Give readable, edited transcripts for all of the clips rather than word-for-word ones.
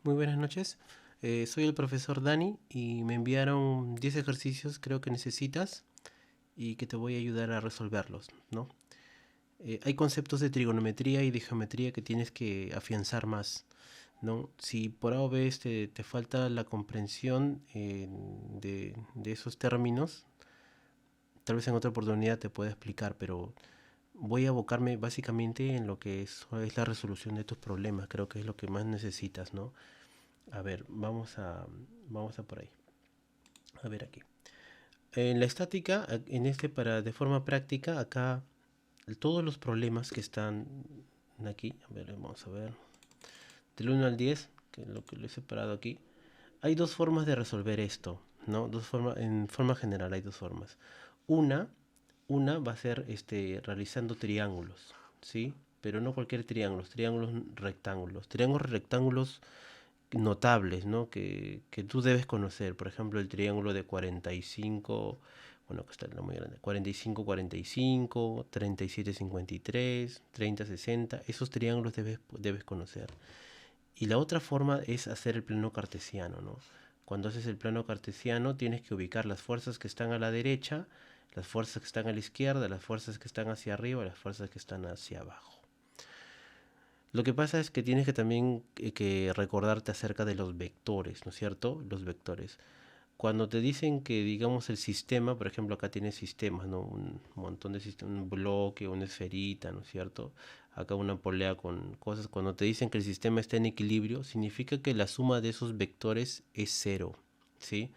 Muy buenas noches. Soy el profesor Dani y me enviaron 10 ejercicios creo que necesitas y que te voy a ayudar a resolverlos, ¿no? Hay conceptos de trigonometría y de geometría que tienes que afianzar más, ¿no? Si por A o B te falta la comprensión de esos términos, tal vez en otra oportunidad te pueda explicar, pero voy a abocarme básicamente en lo que es la resolución de tus problemas. Creo que es lo que más necesitas, ¿no? A ver, vamos a por ahí. A ver aquí. En la estática, para de forma práctica, acá todos los problemas que están aquí, a ver, vamos a ver, del 1 al 10, que es lo que lo he separado aquí, hay dos formas de resolver esto, ¿no? En forma general hay dos formas. Una, una va a ser realizando triángulos, ¿sí? Pero no cualquier triángulo, triángulos rectángulos notables, ¿no? Que tú debes conocer. Por ejemplo, el triángulo de 45, bueno, que está muy grande, 45, 45, 37, 53, 30, 60. Esos triángulos debes conocer. Y la otra forma es hacer el plano cartesiano, ¿no? Cuando haces el plano cartesiano tienes que ubicar las fuerzas que están a la derecha, las fuerzas que están a la izquierda, las fuerzas que están hacia arriba, las fuerzas que están hacia abajo. Lo que pasa es que tienes que también que recordarte acerca de los vectores, ¿no es cierto? Los vectores. Cuando te dicen que, digamos, el sistema, por ejemplo, acá tienes sistemas, ¿no? Un montón de sistemas, un bloque, una esferita, ¿no es cierto? Acá una polea con cosas. Cuando te dicen que el sistema está en equilibrio, significa que la suma de esos vectores es cero, ¿sí?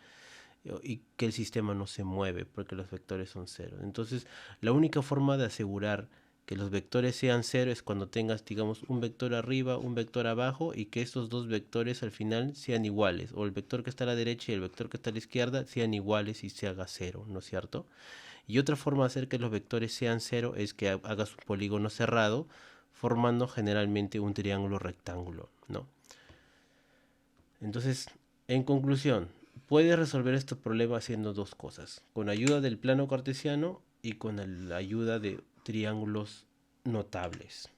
Y que el sistema no se mueve porque los vectores son cero. Entonces, la única forma de asegurar que los vectores sean cero es cuando tengas, digamos, un vector arriba, un vector abajo y que estos dos vectores al final sean iguales, o el vector que está a la derecha y el vector que está a la izquierda sean iguales y se haga cero, ¿no es cierto? Y otra forma de hacer que los vectores sean cero es que hagas un polígono cerrado formando generalmente un triángulo rectángulo, ¿no? Entonces, en conclusión, puedes resolver este problema haciendo dos cosas, con ayuda del plano cartesiano y con la ayuda de triángulos notables,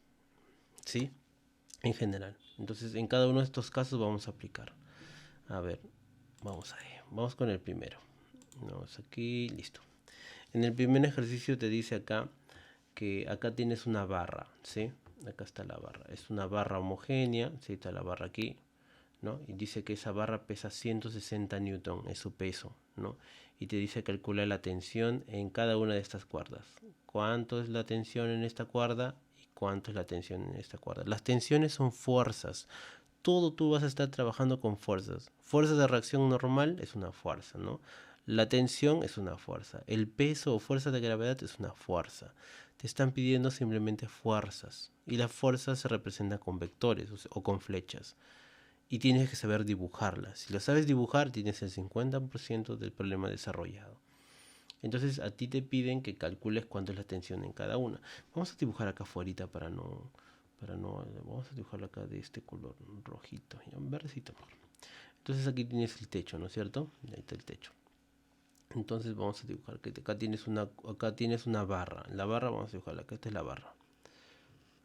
¿sí? En general. Entonces, en cada uno de estos casos vamos a aplicar. A ver, vamos ahí. Vamos con el primero. Vamos aquí, listo. En el primer ejercicio te dice acá que acá tienes una barra, ¿sí? Acá está la barra. Es una barra homogénea, ¿sí? Está la barra aquí, ¿no? Y dice que esa barra pesa 160 newton, es su peso, ¿no? Y te dice calcular la tensión en cada una de estas cuerdas. ¿Cuánto es la tensión en esta cuerda? ¿Y cuánto es la tensión en esta cuerda? Las tensiones son fuerzas. Todo tú vas a estar trabajando con fuerzas. Fuerza de reacción normal es una fuerza, ¿no? La tensión es una fuerza. El peso o fuerza de gravedad es una fuerza. Te están pidiendo simplemente fuerzas. Y la fuerza se representa con vectores o con flechas y tienes que saber dibujarla. Si lo sabes dibujar, tienes el 50% del problema desarrollado. Entonces a ti te piden que calcules cuánto es la tensión en cada una. Vamos a dibujar acá afuera vamos a dibujarlo acá de este color rojito, un verdecito mejor. Entonces aquí tienes el techo, ¿no es cierto? Ahí está el techo. Entonces vamos a dibujar que acá tienes una barra. La barra vamos a dibujarla, acá esta es la barra.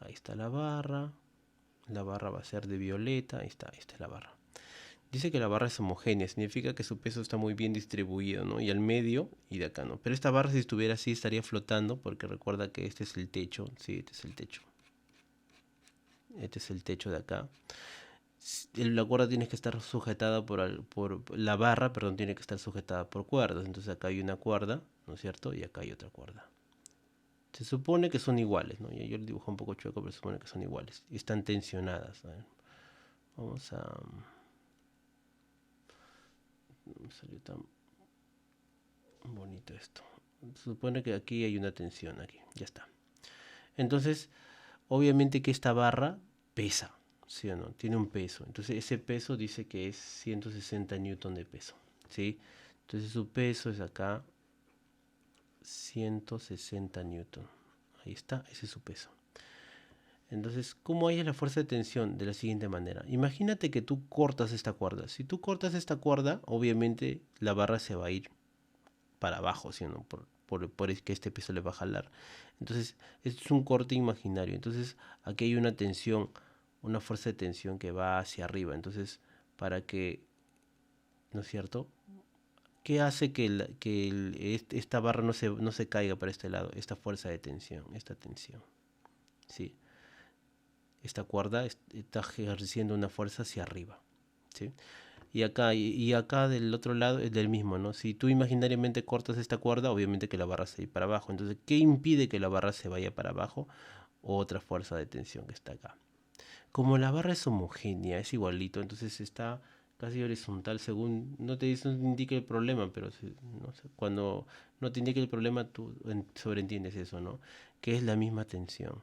Ahí está la barra. La barra va a ser de violeta. Ahí está, esta es la barra. Dice que la barra es homogénea, significa que su peso está muy bien distribuido, ¿no? Y al medio y de acá, ¿no? Pero esta barra si estuviera así estaría flotando porque recuerda que este es el techo, sí, este es el techo. Este es el techo de acá. La cuerda tiene que estar sujetada la barra, perdón, tiene que estar sujetada por cuerdas. Entonces acá hay una cuerda, ¿no es cierto? Y acá hay otra cuerda. Se supone que son iguales, ¿no? Yo lo dibujo un poco chueco, pero se supone que son iguales. Y están tensionadas. Vamos a... No salió tan bonito esto. Se supone que aquí hay una tensión, aquí, ya está. Entonces, obviamente que esta barra pesa, ¿sí o no? Tiene un peso. Entonces, ese peso dice que es 160 newton de peso, ¿sí? Entonces, su peso es acá 160 newton. Ahí está, ese es su peso. Entonces, ¿cómo hay la fuerza de tensión? De la siguiente manera. Imagínate que tú cortas esta cuerda. Si tú cortas esta cuerda, obviamente la barra se va a ir para abajo, ¿sí o no? Por que este peso le va a jalar. Entonces, esto es un corte imaginario. Entonces, aquí hay una tensión, una fuerza de tensión que va hacia arriba. Entonces, para que, ¿no es cierto? ¿Qué hace que, esta barra no se caiga para este lado? Esta fuerza de tensión, esta tensión. ¿Sí? Esta cuerda está ejerciendo una fuerza hacia arriba. ¿Sí? Y acá del otro lado es del mismo, ¿no? Si tú imaginariamente cortas esta cuerda, obviamente que la barra se va para abajo. Entonces, ¿qué impide que la barra se vaya para abajo? Otra fuerza de tensión que está acá. Como la barra es homogénea, es igualito, entonces está casi horizontal según, no te indica el problema, pero no sé, cuando no te indica el problema tú sobreentiendes eso, ¿no? Que es la misma tensión.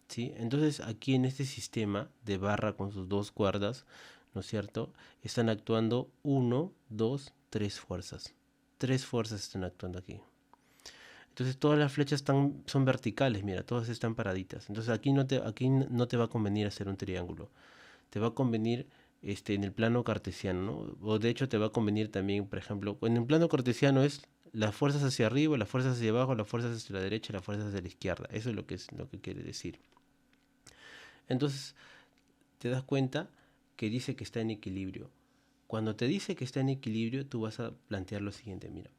¿Sí? Entonces aquí en este sistema de barra con sus dos cuerdas, ¿no es cierto? Están actuando 1, 2, 3 fuerzas. 3 fuerzas están actuando aquí. Entonces todas las flechas son verticales, mira, todas están paraditas. Entonces aquí no te va a convenir hacer un triángulo. Te va a convenir en el plano cartesiano, ¿no? O de hecho te va a convenir también, por ejemplo, en el plano cartesiano es las fuerzas hacia arriba, las fuerzas hacia abajo, las fuerzas hacia la derecha, las fuerzas hacia la izquierda. Eso es lo que quiere decir. Entonces, te das cuenta que dice que está en equilibrio. Cuando te dice que está en equilibrio, tú vas a plantear lo siguiente, mira.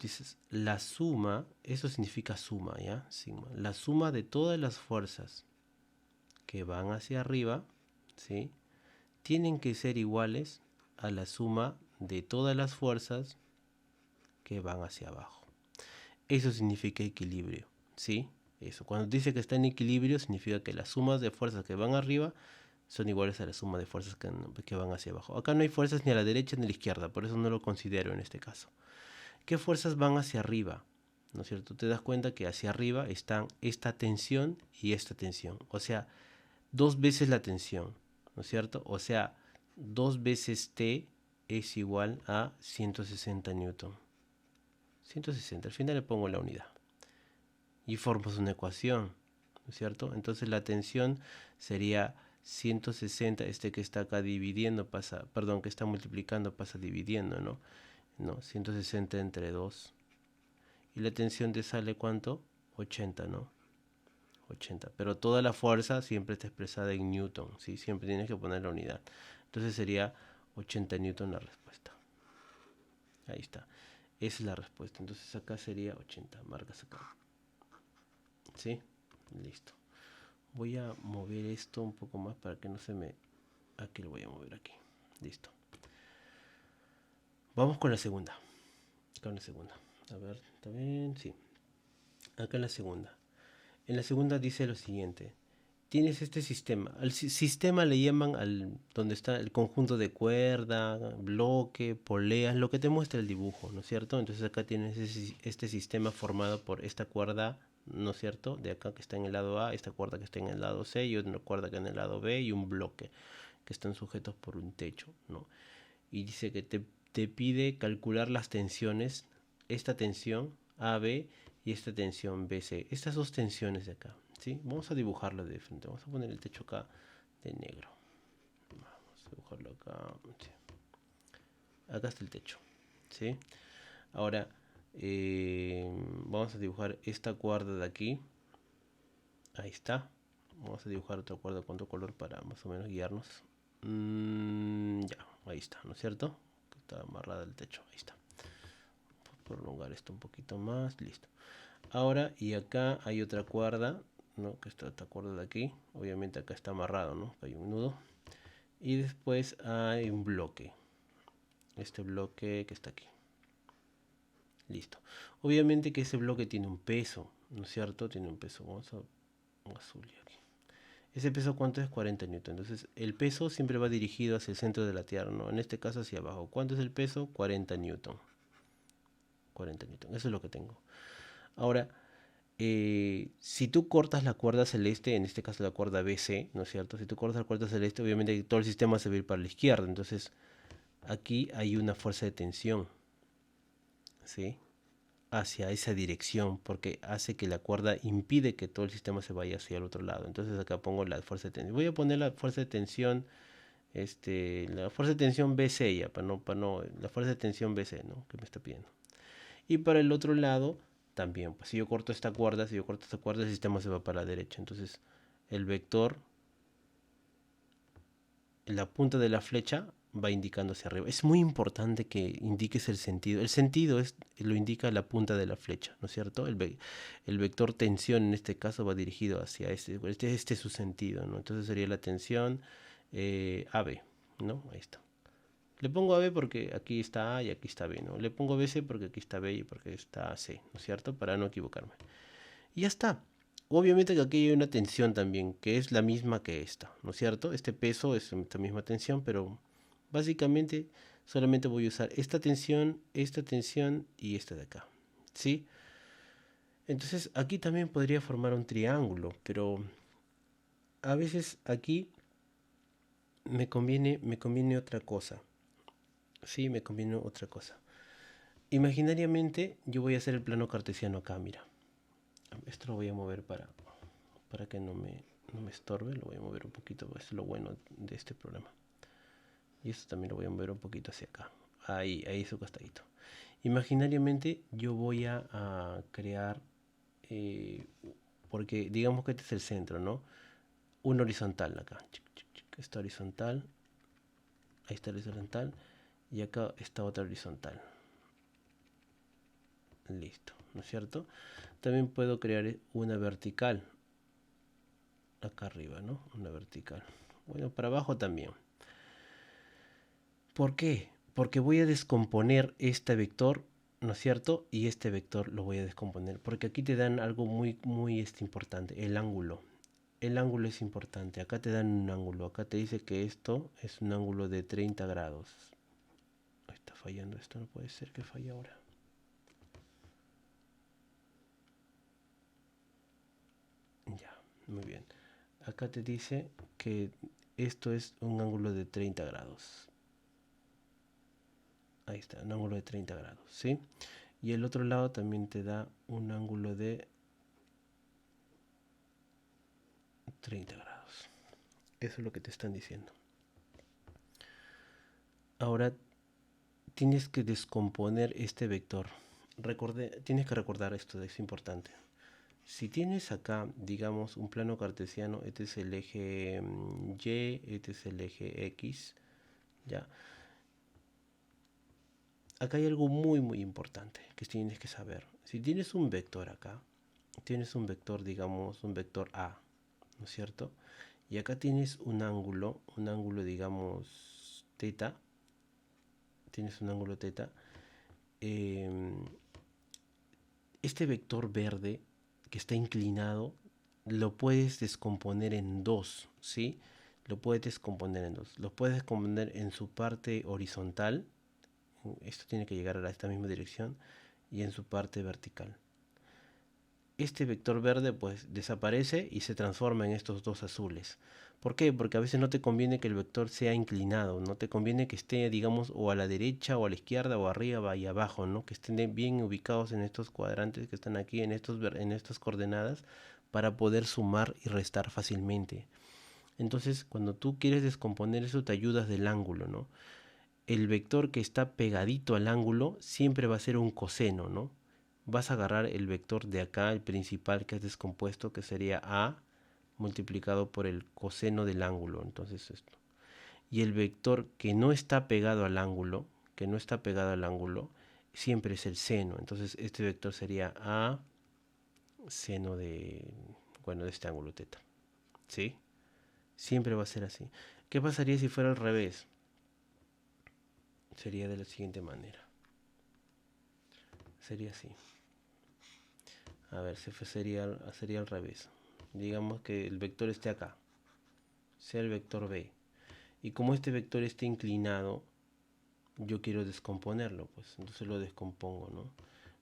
Dices, la suma, eso significa suma, ¿ya? Sigma. La suma de todas las fuerzas que van hacia arriba, ¿sí? Tienen que ser iguales a la suma de todas las fuerzas que van hacia abajo. Eso significa equilibrio, ¿sí? Eso. Cuando dice que está en equilibrio, significa que las sumas de fuerzas que van arriba son iguales a la suma de fuerzas que van hacia abajo. Acá no hay fuerzas ni a la derecha ni a la izquierda, por eso no lo considero en este caso. ¿Qué fuerzas van hacia arriba? ¿No es cierto? Te das cuenta que hacia arriba están esta tensión y esta tensión. O sea, dos veces la tensión, ¿no es cierto? O sea, dos veces T es igual a 160 newton. 160, al final le pongo la unidad. Y formas una ecuación, ¿no es cierto? Entonces la tensión sería 160, que está acá dividiendo pasa, perdón, que está multiplicando pasa dividiendo, ¿no? No, 160 entre 2. Y la tensión te sale ¿cuánto? 80, ¿no? 80. Pero toda la fuerza siempre está expresada en newton, ¿sí? Siempre tienes que poner la unidad. Entonces sería 80 newton la respuesta. Ahí está. Esa es la respuesta. Entonces acá sería 80. Marcas acá. ¿Sí? Listo. Voy a mover esto un poco más para que no se me... Aquí lo voy a mover aquí. Listo. Vamos con la segunda. Con la segunda. A ver, ¿está bien? Sí. Acá en la segunda. En la segunda dice lo siguiente. Tienes este sistema. Al sistema le llaman al donde está el conjunto de cuerda, bloque, poleas, lo que te muestra el dibujo, ¿no es cierto? Entonces acá tienes este sistema formado por esta cuerda, ¿no es cierto? De acá que está en el lado A, esta cuerda que está en el lado C y otra cuerda que está en el lado B y un bloque que están sujetos por un techo, ¿no? Y dice que te pide calcular las tensiones, esta tensión AB y esta tensión BC, estas dos tensiones de acá, ¿sí? Vamos a dibujarlo de frente, vamos a poner el techo acá de negro, vamos a dibujarlo acá, ¿sí? Acá está el techo, ¿sí? Ahora vamos a dibujar esta cuerda de aquí, ahí está. Vamos a dibujar otra cuerda con otro color para más o menos guiarnos. Ya, ahí está, ¿no es cierto? Está amarrada al techo, ahí está. Prolongar esto un poquito más, listo. Ahora, y acá hay otra cuerda, ¿no? Que está esta cuerda de aquí. Obviamente acá está amarrado, ¿no? Hay un nudo. Y después hay un bloque. Este bloque que está aquí. Listo. Obviamente que ese bloque tiene un peso, ¿no es cierto? Tiene un peso. Vamos a subir aquí. Ese peso, ¿cuánto es? 40 newton. Entonces el peso siempre va dirigido hacia el centro de la Tierra, ¿no? En este caso hacia abajo. ¿Cuánto es el peso? 40 newton. 40 newton. Eso es lo que tengo. Ahora, si tú cortas la cuerda celeste, en este caso la cuerda BC, ¿no es cierto? Si tú cortas la cuerda celeste, obviamente todo el sistema se va a ir para la izquierda. Entonces aquí hay una fuerza de tensión, ¿sí? Hacia esa dirección, porque hace que la cuerda impide que todo el sistema se vaya hacia el otro lado. Entonces acá pongo la fuerza de tensión. Voy a poner la fuerza de tensión, la fuerza de tensión BC ya, la fuerza de tensión BC, ¿no? Que me está pidiendo. Y para el otro lado, también, pues si yo corto esta cuerda, el sistema se va para la derecha. Entonces el vector la punta de la flecha va indicando hacia arriba. Es muy importante que indiques el sentido. El sentido lo indica la punta de la flecha, ¿no es cierto? El vector tensión en este caso va dirigido hacia este es su sentido, ¿no? Entonces sería la tensión AB, ¿no? Ahí está. Le pongo AB porque aquí está A y aquí está B, ¿no? Le pongo BC porque aquí está B y porque está C, ¿no es cierto? Para no equivocarme. Y ya está. Obviamente que aquí hay una tensión también, que es la misma que esta, ¿no es cierto? Este peso es esta misma tensión, pero básicamente solamente voy a usar esta tensión y esta de acá, ¿sí? Entonces aquí también podría formar un triángulo, pero a veces aquí me conviene otra cosa, ¿sí? Me conviene otra cosa. Imaginariamente yo voy a hacer el plano cartesiano acá, mira. Esto lo voy a mover para que no me estorbe, lo voy a mover un poquito, es lo bueno de este programa. Y esto también lo voy a mover un poquito hacia acá. Ahí su costadito. Imaginariamente yo voy a crear, porque digamos que este es el centro, ¿no? Un horizontal acá. Esta horizontal, ahí está el horizontal, y acá está otra horizontal. Listo, ¿no es cierto? También puedo crear una vertical acá arriba, ¿no? Una vertical. Bueno, para abajo también. ¿Por qué? Porque voy a descomponer este vector, ¿no es cierto? Y este vector lo voy a descomponer. Porque aquí te dan algo muy importante, el ángulo. El ángulo es importante. Acá te dan un ángulo. Acá te dice que esto es un ángulo de 30 grados. Está fallando esto, no puede ser que falle ahora. Ya, muy bien. Acá te dice que esto es un ángulo de 30 grados. Ahí está, un ángulo de 30 grados, ¿sí? Y el otro lado también te da un ángulo de 30 grados. Eso es lo que te están diciendo. Ahora tienes que descomponer este vector. Tienes que recordar esto, es importante. Si tienes acá, digamos, un plano cartesiano, este es el eje Y, este es el eje X, ¿ya? Acá hay algo muy importante que tienes que saber. Si tienes un vector acá, tienes un vector, digamos, un vector A, ¿no es cierto? Y acá tienes un ángulo, digamos, teta. Tienes un ángulo teta. Este vector verde que está inclinado lo puedes descomponer en dos, ¿sí? Lo puedes descomponer en dos. Lo puedes descomponer en su parte horizontal. Esto tiene que llegar a esta misma dirección. Y en su parte vertical. Este vector verde pues desaparece y se transforma en estos dos azules. ¿Por qué? Porque a veces no te conviene que el vector sea inclinado, no te conviene que esté, digamos, o a la derecha o a la izquierda o arriba y abajo, ¿no? Que estén bien ubicados en estos cuadrantes que están aquí, en estas coordenadas, para poder sumar y restar fácilmente. Entonces, cuando tú quieres descomponer eso, te ayudas del ángulo, ¿no? El vector que está pegadito al ángulo siempre va a ser un coseno, ¿no? Vas a agarrar el vector de acá, el principal que es descompuesto, que sería A multiplicado por el coseno del ángulo. Entonces esto. Y el vector que no está pegado al ángulo, siempre es el seno. Entonces este vector sería A seno de este ángulo teta. ¿Sí? Siempre va a ser así. ¿Qué pasaría si fuera al revés? Sería de la siguiente manera. Sería así. A ver, sería al revés. Digamos que el vector esté acá, sea el vector B. Y como este vector está inclinado, yo quiero descomponerlo, pues entonces lo descompongo, ¿no?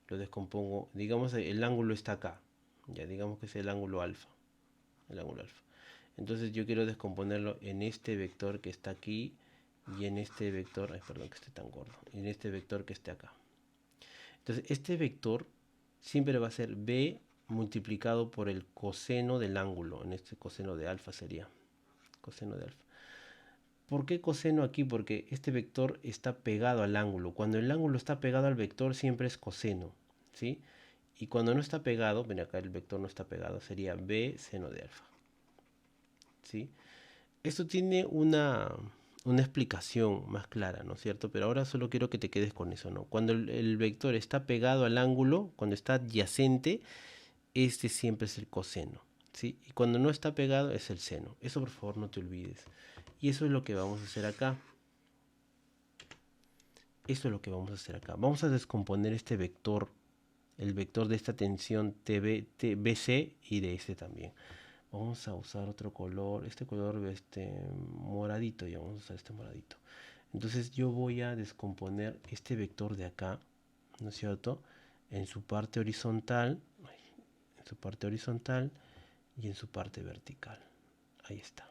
Lo descompongo, digamos el ángulo está acá, ya digamos que es el ángulo alfa, Entonces yo quiero descomponerlo en este vector que está aquí y en este vector, perdón que esté tan gordo, en este vector que esté acá. Entonces este vector siempre va a ser B multiplicado por el coseno del ángulo. En este coseno de alfa sería. Coseno de alfa. ¿Por qué coseno aquí? Porque este vector está pegado al ángulo. Cuando el ángulo está pegado al vector siempre es coseno, ¿sí? Y cuando no está pegado, ven acá el vector no está pegado, sería B seno de alfa, ¿sí? Esto tiene una explicación más clara, ¿no es cierto? Pero ahora solo quiero que te quedes con eso, ¿no? Cuando el vector está pegado al ángulo, cuando está adyacente, este siempre es el coseno, ¿sí? Y cuando no está pegado es el seno. Eso por favor no te olvides. Y eso es lo que vamos a hacer acá. Esto es lo que vamos a hacer acá. Vamos a descomponer este vector, el vector de esta tensión BC y de este también. Vamos a usar otro color, este color moradito, ya vamos a usar este moradito. Entonces yo voy a descomponer este vector de acá, ¿no es cierto? En su parte horizontal, y en su parte vertical. Ahí está.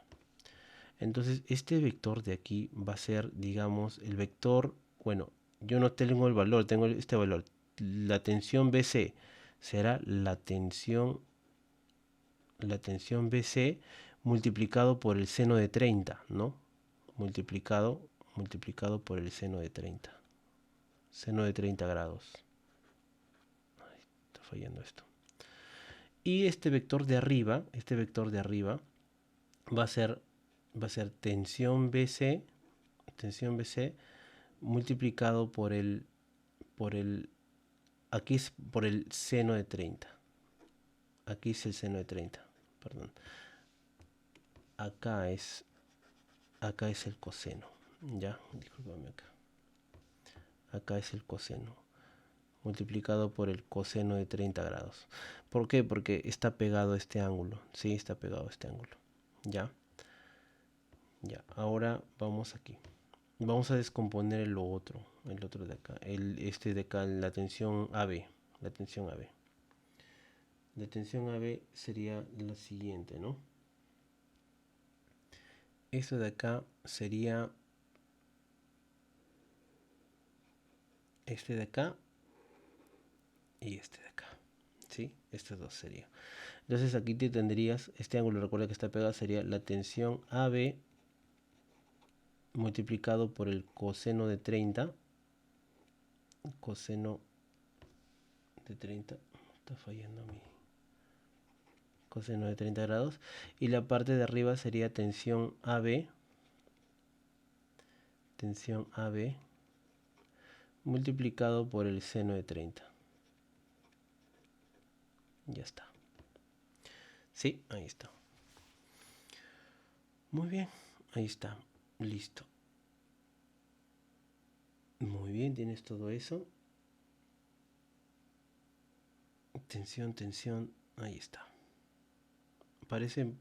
Entonces este vector de aquí va a ser, digamos, el vector, bueno, yo no tengo el valor, tengo este valor. La tensión BC será la tensión BC multiplicado por el seno de 30, ¿no? Multiplicado por el seno de 30. Seno de 30 grados. Ay, está fallando esto. Y este vector de arriba va a ser tensión BC multiplicado por el aquí es por el seno de 30. Aquí es el seno de 30, perdón. Acá es el coseno, ya, discúlpame acá. Acá es el coseno multiplicado por el coseno de 30 grados. ¿Por qué? Porque está pegado a este ángulo. Sí, está pegado a este ángulo. ¿Ya? Ya, ahora vamos aquí. Vamos a descomponer el otro de acá. Este de acá, la tensión AB. La tensión AB. La tensión AB sería la siguiente, ¿no? Esto de acá sería este de acá y este de acá. ¿Sí? Estos dos serían. Entonces aquí te tendrías, este ángulo, recuerda que está pegado, sería la tensión AB multiplicado por el coseno de 30. Coseno de 30. Está fallando mi coseno de 30 grados. Y la parte de arriba sería tensión AB. Tensión AB multiplicado por el seno de 30. Ya está. Sí, ahí está. Muy bien, ahí está. Listo. Muy bien, tienes todo eso. Tensión, tensión, ahí está. Parece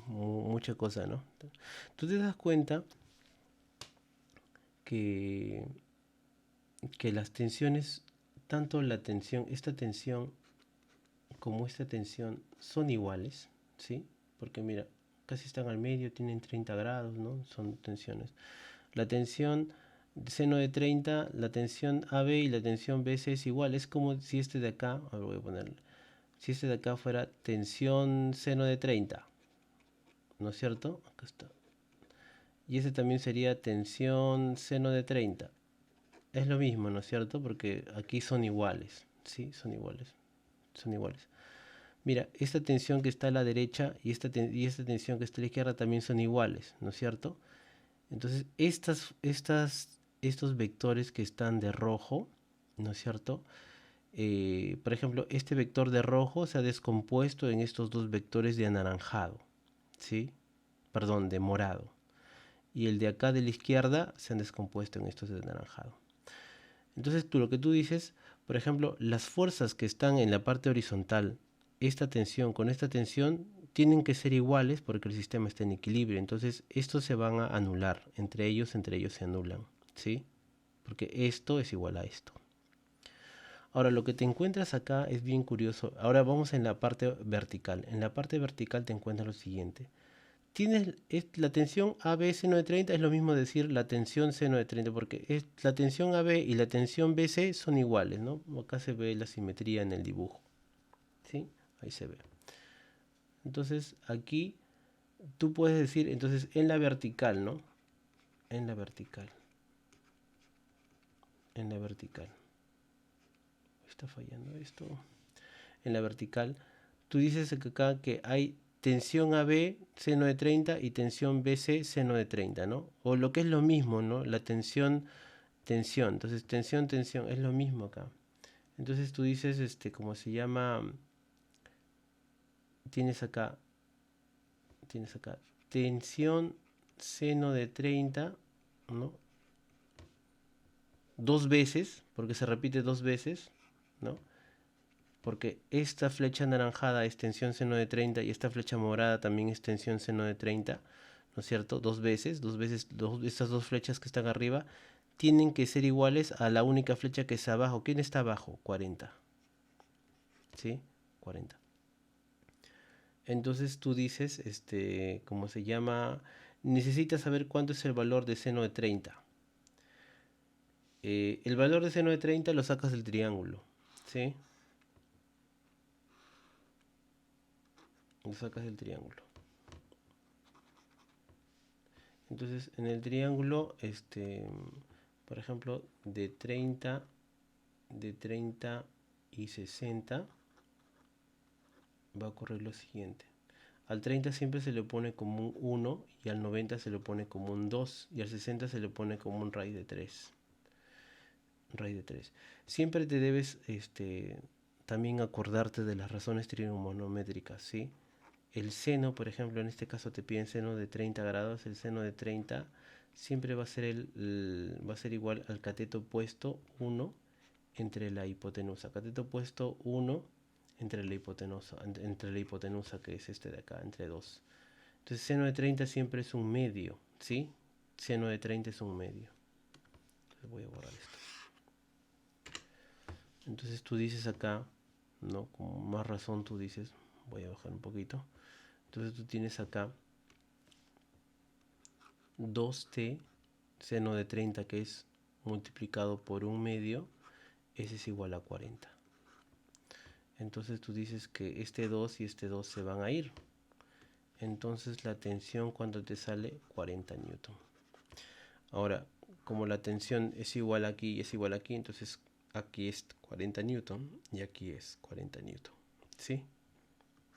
mucha cosa, ¿no? Tú te das cuenta que las tensiones, tanto la tensión, esta tensión como esta tensión son iguales, ¿sí? Porque mira, casi están al medio, tienen 30 grados, ¿no? Son tensiones. La tensión seno de 30, la tensión AB y la tensión BC es igual. Es como si este de acá, a ver, voy a ponerle, si este de acá fuera tensión seno de 30, ¿no es cierto? Acá está. Y este también sería tensión seno de 30. Es lo mismo, ¿no es cierto? Porque aquí son iguales, ¿sí? Son iguales. Son iguales. Mira, esta tensión que está a la derecha y esta tensión que está a la izquierda también son iguales, ¿no es cierto? Entonces, estos vectores que están de rojo, ¿no es cierto? Por ejemplo, este vector de rojo se ha descompuesto en estos dos vectores de anaranjado, ¿sí? Perdón, de morado. Y el de acá de la izquierda se han descompuesto en estos de anaranjado. Entonces, lo que tú dices, por ejemplo, las fuerzas que están en la parte horizontal, esta tensión con esta tensión, tienen que ser iguales porque el sistema está en equilibrio. Entonces, estos se van a anular. Entre ellos se anulan. ¿Sí? Porque esto es igual a esto. Ahora, lo que te encuentras acá es bien curioso. Ahora vamos en la parte vertical. En la parte vertical te encuentras lo siguiente. Tienes la tensión AB seno de 30, es lo mismo decir la tensión seno de 30, porque la tensión AB y la tensión BC son iguales, ¿no? Acá se ve la simetría en el dibujo. ¿Sí? Ahí se ve. Entonces, aquí tú puedes decir, entonces, en la vertical, ¿no? En la vertical. En la vertical. Está fallando esto. En la vertical, tú dices que acá que hay tensión AB, seno de 30 y tensión BC, seno de 30, ¿no? O lo que es lo mismo, ¿no? La tensión, tensión. Entonces, tensión, tensión, es lo mismo acá. Entonces tú dices, ¿cómo se llama? Tienes acá, tensión seno de 30, ¿no? Dos veces, porque se repite dos veces, ¿no? Porque esta flecha anaranjada es tensión seno de 30 y esta flecha morada también es tensión seno de 30, ¿no es cierto? Dos veces, estas dos flechas que están arriba tienen que ser iguales a la única flecha que está abajo. ¿Quién está abajo? 40. ¿Sí? 40. Entonces tú dices, ¿cómo se llama? Necesitas saber cuánto es el valor de seno de 30. El valor de seno de 30 lo sacas del triángulo, ¿sí? Lo sacas del triángulo. Entonces, en el triángulo, por ejemplo, de 30 y 60, va a ocurrir lo siguiente. Al 30 siempre se le pone como un 1 y al 90 se le pone como un 2 y al 60 se le pone como un raíz de 3. Raíz de 3. Siempre te debes también acordarte de las razones trigonométricas, ¿sí? El seno, por ejemplo, en este caso te piden seno de 30 grados, el seno de 30 siempre va a ser, va a ser igual al cateto opuesto 1 entre la hipotenusa. Cateto opuesto 1 entre la hipotenusa, que es este de acá, entre 2. Entonces seno de 30 siempre es un medio, ¿sí? Seno de 30 es un medio. Entonces voy a borrar esto. Entonces tú dices acá, ¿no? Con más razón tú dices, voy a bajar un poquito. Entonces tú tienes acá 2t seno de 30, que es multiplicado por un medio, ese es igual a 40. Entonces tú dices que este 2 y este 2 se van a ir. Entonces la tensión, cuando te sale 40 newton. Ahora, como la tensión es igual aquí y es igual aquí, entonces aquí es 40 newton y aquí es 40 newton, ¿sí?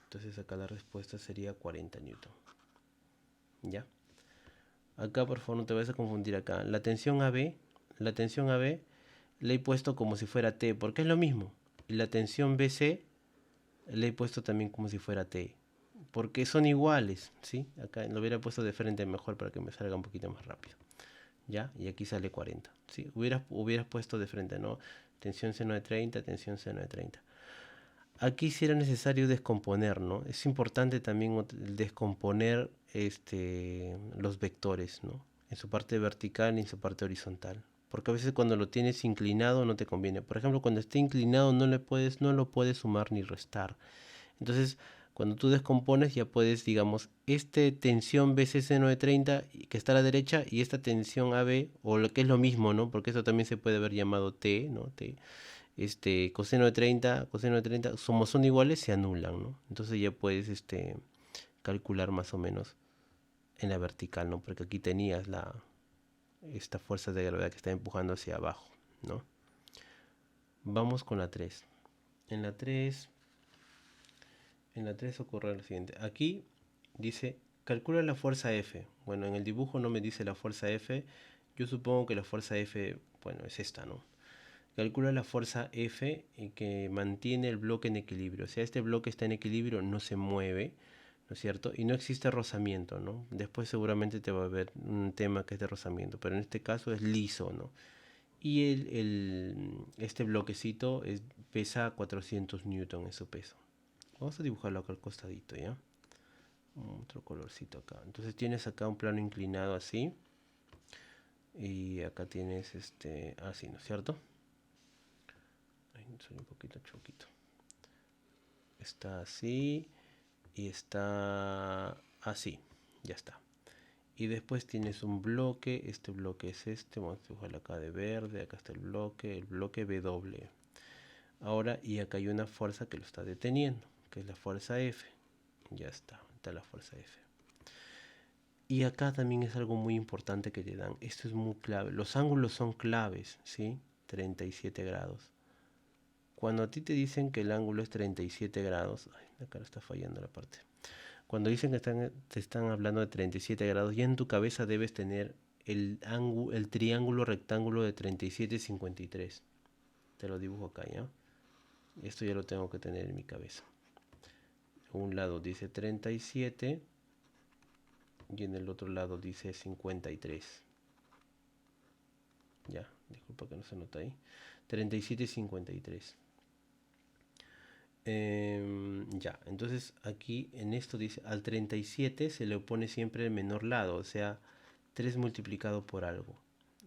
Entonces acá la respuesta sería 40 newton. ¿Ya? Acá por favor no te vayas a confundir acá. La tensión AB le he puesto como si fuera T, porque es lo mismo. Y la tensión BC le he puesto también como si fuera T, porque son iguales, ¿sí? Acá lo hubiera puesto de frente mejor para que me salga un poquito más rápido. ¿Ya? Y aquí sale 40, ¿sí? Hubieras puesto de frente, ¿no? Tensión seno de 30, tensión seno de 30. Aquí sí era necesario descomponer, ¿no? Es importante también descomponer los vectores, ¿no? En su parte vertical y en su parte horizontal. Porque a veces cuando lo tienes inclinado no te conviene. Por ejemplo, cuando esté inclinado no lo puedes sumar ni restar. Entonces, cuando tú descompones ya puedes, digamos, tensión BC seno de 30 que está a la derecha y esta tensión AB, o lo que es lo mismo, ¿no? Porque eso también se puede haber llamado T, ¿no? T, coseno de 30, coseno de 30, como son iguales, se anulan, ¿no? Entonces ya puedes calcular más o menos en la vertical, ¿no? Porque aquí tenías esta fuerza de gravedad que está empujando hacia abajo, ¿no? Vamos con la 3. En la 3, ocurre lo siguiente. Aquí dice, calcula la fuerza F. Bueno, en el dibujo no me dice la fuerza F. Yo supongo que la fuerza F, bueno, es esta, ¿no? Calcula la fuerza F que mantiene el bloque en equilibrio. O sea, este bloque está en equilibrio, no se mueve, ¿no es cierto? Y no existe rozamiento, ¿no? Después seguramente te va a ver un tema que es de rozamiento, pero en este caso es liso, ¿no? Y este bloquecito pesa 400 newton en su peso. Vamos a dibujarlo acá al costadito, ¿ya? Otro colorcito acá. Entonces tienes acá un plano inclinado así. Y acá tienes así, ¿no es cierto? Soy un poquito choquito. Está así y está así. Ya está. Y después tienes un bloque. Este bloque es vamos a dibujarlo acá de verde. Acá está el bloque W. Ahora, y acá hay una fuerza que lo está deteniendo, que es la fuerza F. Ya está la fuerza F. Y acá también es algo muy importante que te dan. Esto es muy clave. Los ángulos son claves, ¿sí? 37 grados. Cuando a ti te dicen que el ángulo es 37 grados, ay, acá está fallando la parte. Cuando dicen que te están hablando de 37 grados, ya en tu cabeza debes tener el triángulo rectángulo de 37, 53. Te lo dibujo acá, ¿ya? Esto ya lo tengo que tener en mi cabeza. Un lado dice 37 y en el otro lado dice 53. Ya, disculpa que no se nota ahí. 37 y 53. Ya, entonces aquí en esto dice al 37 se le opone siempre el menor lado, o sea, 3 multiplicado por algo.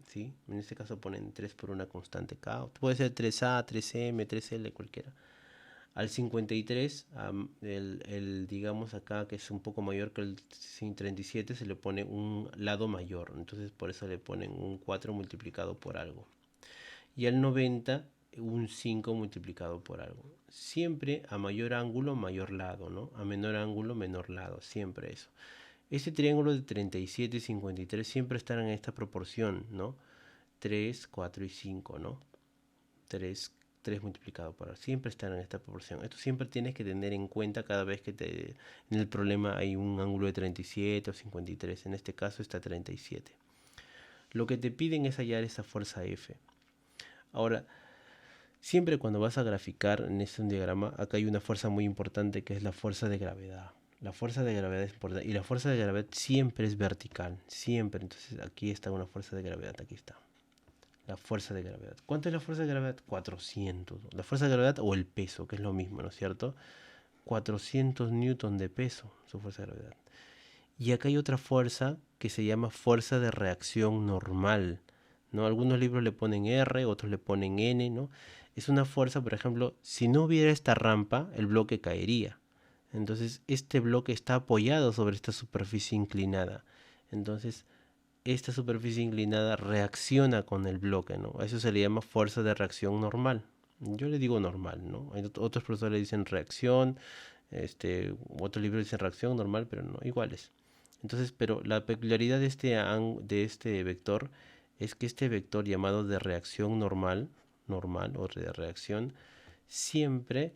¿Sí? En este caso ponen 3 por una constante K. Puede ser 3A, 3M, 3L, cualquiera. Al 53, digamos acá que es un poco mayor que el 37, se le pone un lado mayor. Entonces por eso le ponen un 4 multiplicado por algo. Y al 90, un 5 multiplicado por algo. Siempre a mayor ángulo, mayor lado, ¿no? A menor ángulo, menor lado. Siempre eso. Este triángulo de 37 y 53 siempre estará en esta proporción, ¿no? 3, 4 y 5, ¿no? 3 multiplicado por siempre están en esta proporción. Esto siempre tienes que tener en cuenta cada vez que en el problema hay un ángulo de 37 o 53. En este caso está 37. Lo que te piden es hallar esa fuerza F. Ahora, siempre cuando vas a graficar en este diagrama, acá hay una fuerza muy importante que es la fuerza de gravedad. La fuerza de gravedad es importante y la fuerza de gravedad siempre es vertical, siempre. Entonces aquí está una fuerza de gravedad, aquí está. La fuerza de gravedad. ¿Cuánto es la fuerza de gravedad? 400. La fuerza de gravedad o el peso, que es lo mismo, ¿no es cierto? 400 newton de peso, su fuerza de gravedad. Y acá hay otra fuerza que se llama fuerza de reacción normal, ¿no? Algunos libros le ponen R, otros le ponen N, ¿no? Es una fuerza, por ejemplo, si no hubiera esta rampa, el bloque caería. Entonces, este bloque está apoyado sobre esta superficie inclinada. Entonces, esta superficie inclinada reacciona con el bloque, ¿no? A eso se le llama fuerza de reacción normal. Yo le digo normal, ¿no? Hay otros profesores le dicen reacción, otros libros dicen reacción normal, pero no, iguales. Entonces, pero la peculiaridad de este vector es que este vector llamado de reacción normal o de reacción, siempre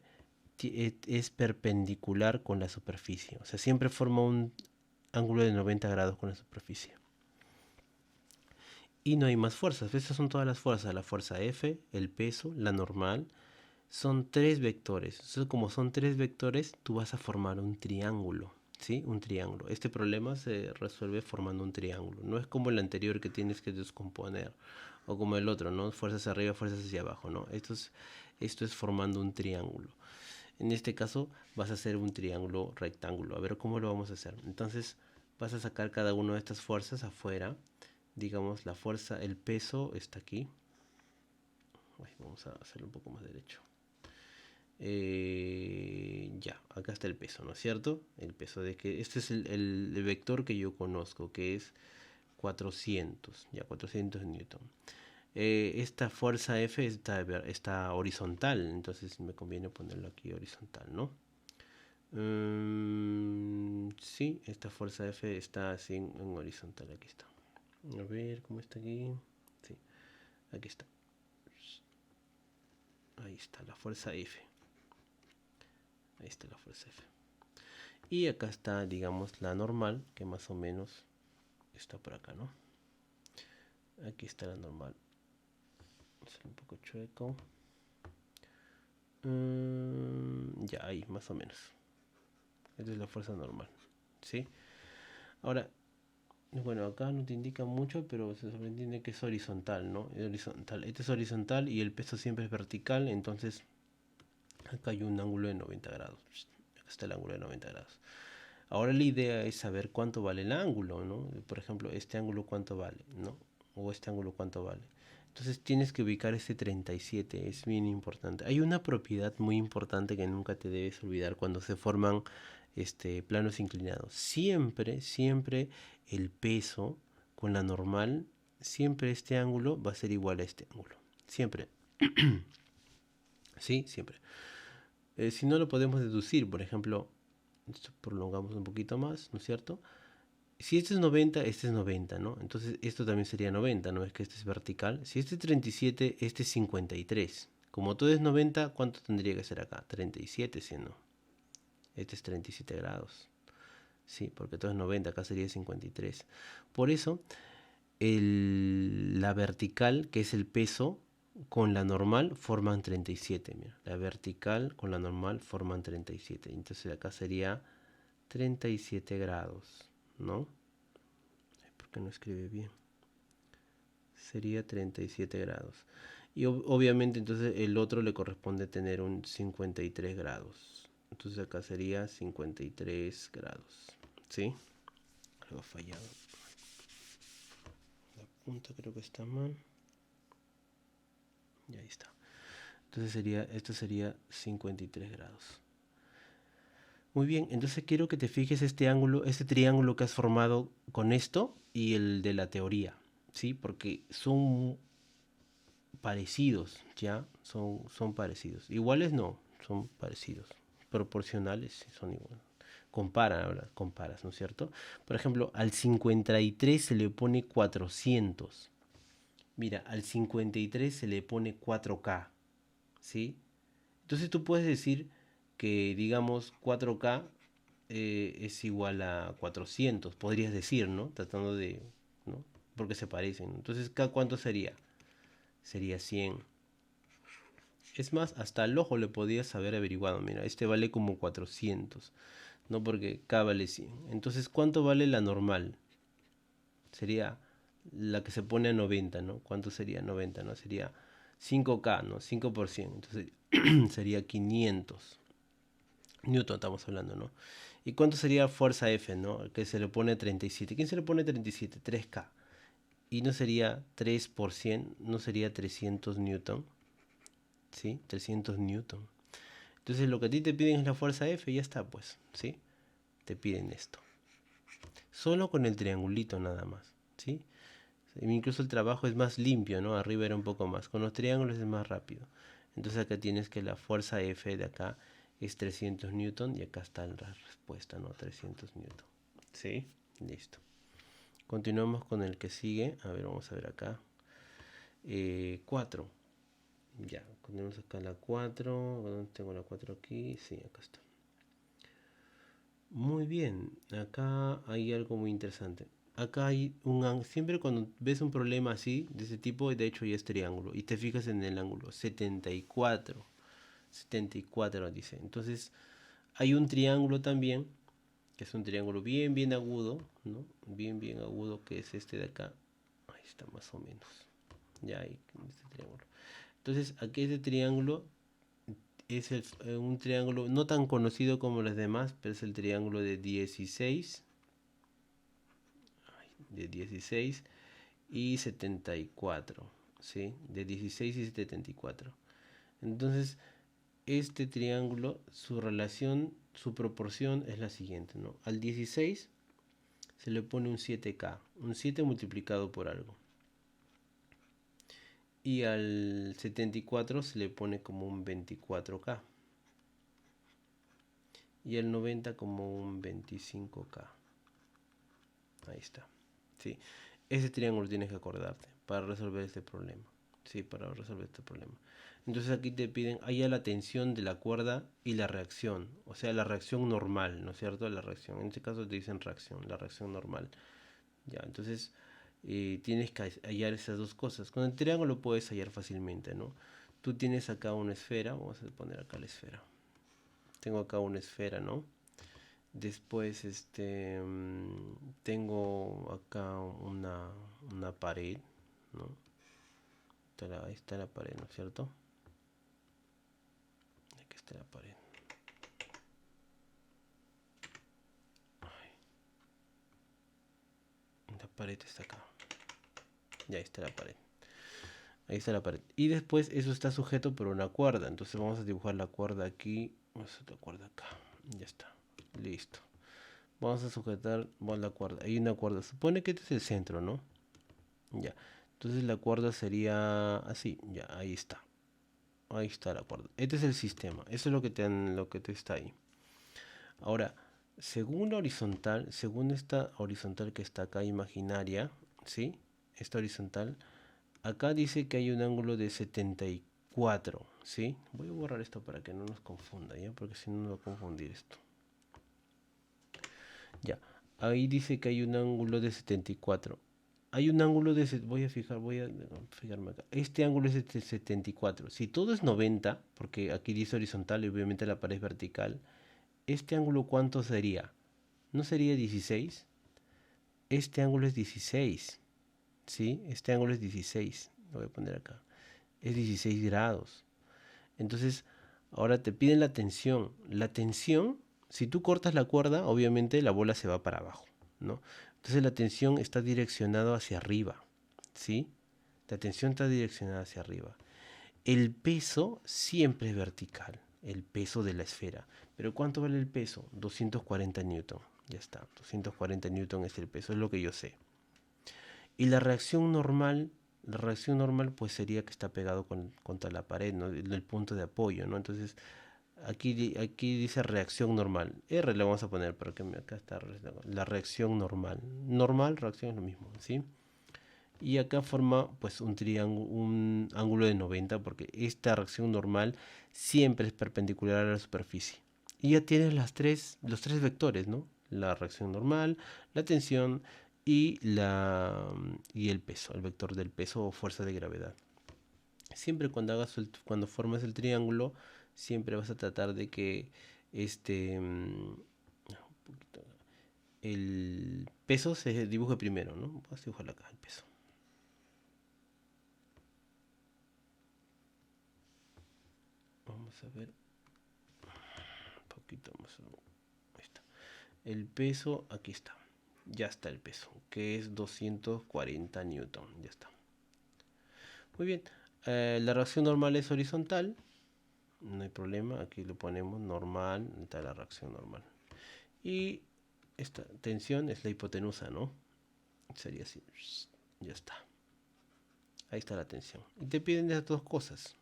es perpendicular con la superficie. O sea, siempre forma un ángulo de 90 grados con la superficie. Y no hay más fuerzas. Estas son todas las fuerzas. La fuerza F, el peso, la normal. Son 3 vectores. Entonces, como son 3 vectores, tú vas a formar un triángulo. ¿Sí? Un triángulo. Este problema se resuelve formando un triángulo. No es como el anterior que tienes que descomponer. O como el otro, ¿no? Fuerzas arriba, fuerzas hacia abajo, ¿no? Esto es formando un triángulo. En este caso vas a hacer un triángulo rectángulo. A ver cómo lo vamos a hacer. Entonces vas a sacar cada una de estas fuerzas afuera. Digamos, la fuerza, el peso está aquí. Vamos a hacerlo un poco más derecho. Ya, acá está el peso, ¿no es cierto? El peso de que este es el vector que yo conozco, que es 400, ya 400 newton. Esta fuerza F está horizontal, entonces me conviene ponerlo aquí horizontal, ¿no? Sí, esta fuerza F está así en horizontal, aquí está. A ver, ¿cómo está aquí? Sí, aquí está. Ahí está la fuerza F. Ahí está la fuerza F. Y acá está, digamos, la normal, que más o menos está por acá, ¿no? Aquí está la normal. Vamos a hacer un poco chueco. Ya, ahí, más o menos. Esta es la fuerza normal, ¿sí? Ahora, bueno, acá no te indica mucho, pero se sobreentiende que es horizontal, ¿no? Es horizontal. Este es horizontal y el peso siempre es vertical, entonces acá hay un ángulo de 90 grados. Acá está el ángulo de 90 grados. Ahora la idea es saber cuánto vale el ángulo, ¿no? Por ejemplo, este ángulo cuánto vale, ¿no? O este ángulo cuánto vale. Entonces tienes que ubicar este 37, es bien importante. Hay una propiedad muy importante que nunca te debes olvidar cuando se forman planos inclinados. Siempre, siempre el peso con la normal, siempre este ángulo va a ser igual a este ángulo. Siempre. Sí, siempre. Si no lo podemos deducir, por ejemplo, esto prolongamos un poquito más, ¿no es cierto? Si este es 90, ¿no? Entonces esto también sería 90, ¿no? Es que este es vertical. Si este es 37, este es 53. Como todo es 90, ¿cuánto tendría que ser acá? 37, si no. Este es 37 grados. Sí, porque todo es 90, acá sería 53. Por eso, la vertical, que es el peso, con la normal forman 37. Mira, la vertical con la normal forman 37. Entonces acá sería 37 grados, ¿no? ¿Por qué no escribe bien? Sería 37 grados. Y obviamente entonces el otro le corresponde tener un 53 grados. Entonces acá sería 53 grados. ¿Sí? Algo fallado. La punta creo que está mal. Y ahí está. Entonces esto sería 53 grados. Muy bien, entonces quiero que te fijes este triángulo que has formado con esto y el de la teoría, ¿sí? Porque son parecidos, ¿ya? Son parecidos. Iguales no, son parecidos. Proporcionales sí son iguales. Comparas, ¿no es cierto? Por ejemplo, al 53 se le pone 400. Mira, al 53 se le pone 4K, ¿sí? Entonces tú puedes decir que, digamos, 4K es igual a 400, podrías decir, ¿no? Tratando de, ¿no? Porque se parecen. Entonces, ¿K cuánto sería? Sería 100. Es más, hasta el ojo le podías haber averiguado. Mira, este vale como 400, ¿no? Porque K vale 100. Entonces, ¿cuánto vale la normal? Sería la que se pone a 90, ¿no? ¿Cuánto sería 90, no? Sería 5K, ¿no? 5%. Entonces, sería 500 Newton estamos hablando, ¿no? ¿Y cuánto sería fuerza F, ¿no? Que se le pone 37. ¿Quién se le pone 37? 3K. Y no sería 3%, no sería 300 Newton. ¿Sí? 300 Newton. Entonces lo que a ti te piden es la fuerza F y ya está, pues, ¿sí? Te piden esto. Solo con el triangulito nada más, ¿sí? Incluso el trabajo es más limpio, ¿no? Arriba era un poco más. Con los triángulos es más rápido. Entonces acá tienes que la fuerza F de acá es 300 Newton y acá está la respuesta, ¿no? 300 Newton. ¿Sí? Listo. Continuamos con el que sigue. A ver, vamos a ver acá. 4. Ya, tenemos acá la 4. ¿Dónde tengo la 4 aquí? Sí, acá está. Muy bien. Acá hay algo muy interesante. Acá hay siempre cuando ves un problema así, de ese tipo, de hecho ya es triángulo. Y te fijas en el ángulo 74. 74 dice. Entonces, hay un triángulo también, que es un triángulo bien agudo, ¿no? Bien agudo, que es este de acá. Ahí está más o menos. Ya hay este triángulo. Entonces, aquí este triángulo es un triángulo no tan conocido como los demás, pero es el triángulo de 16, y 74, ¿sí? De 16 y 74. Entonces, este triángulo, su relación, su proporción es la siguiente, ¿no? Al 16 se le pone un 7K, un 7 multiplicado por algo. Y al 74 se le pone como un 24K. Y al 90 como un 25K. Ahí está. ¿Sí? Ese triángulo tienes que acordarte para resolver este problema. Sí, para resolver este problema. Entonces aquí te piden haya la tensión de la cuerda y la reacción. O sea, la reacción normal, ¿no es cierto? La reacción. En este caso te dicen reacción, la reacción normal. Ya, entonces tienes que hallar esas dos cosas. Con el triángulo puedes hallar fácilmente, ¿no? Tú tienes acá una esfera. Vamos a poner acá la esfera. Tengo acá una esfera, ¿no? Después, tengo acá una pared, ¿no? Ahí está la pared, ¿no es cierto? Aquí está la pared. La pared está acá. Ya, ahí está la pared. Ahí está la pared. Y después eso está sujeto por una cuerda. Entonces vamos a dibujar la cuerda aquí. Vamos a hacer la cuerda acá. Ya está. Listo. Vamos a sujetar la cuerda. Hay una cuerda. Supone que este es el centro, ¿no? Ya. Entonces la cuerda sería así. Ya, ahí está. Ahí está la cuerda. Este es el sistema. Eso es lo que te está ahí. Ahora, según esta horizontal que está acá imaginaria, ¿sí? Esta horizontal, acá dice que hay un ángulo de 74, ¿sí? Voy a borrar esto para que no nos confunda, ¿ya? Porque si no nos va a confundir esto. Ya, ahí dice que hay un ángulo de 74. Hay un ángulo de... voy a fijarme acá. Este ángulo es de 74. Si todo es 90, porque aquí dice horizontal y obviamente la pared es vertical, ¿este ángulo cuánto sería? ¿No sería 16? Este ángulo es 16. ¿Sí? Este ángulo es 16. Lo voy a poner acá. Es 16 grados. Entonces, ahora te piden la tensión. La tensión, si tú cortas la cuerda, obviamente la bola se va para abajo, ¿no? Entonces la tensión está direccionada hacia arriba, ¿sí? La tensión está direccionada hacia arriba. El peso siempre es vertical, el peso de la esfera. ¿Pero cuánto vale el peso? 240 newton. Ya está, 240 newton es el peso, es lo que yo sé. Y la reacción normal pues sería que está pegado contra la pared, ¿no? El punto de apoyo, ¿no? Entonces aquí dice reacción normal. R le vamos a poner porque acá está la reacción normal. Normal, reacción es lo mismo, ¿sí? Y acá forma pues un triángulo, un ángulo de 90 porque esta reacción normal siempre es perpendicular a la superficie. Y ya tienes los tres vectores, ¿no? La reacción normal, la tensión y el peso, el vector del peso o fuerza de gravedad. Siempre cuando formas el triángulo, siempre vas a tratar de que el peso se dibuje primero, ¿no? Vas a dibujar acá el peso. Vamos a ver un poquito más. Ahí está. El peso, aquí está. Ya está el peso, que es 240 newton. Ya está. Muy bien. La reacción normal es horizontal. No hay problema. Aquí lo ponemos normal. Está la reacción normal. Y esta tensión es la hipotenusa, ¿no? Sería así. Ya está. Ahí está la tensión. Y te piden esas dos cosas.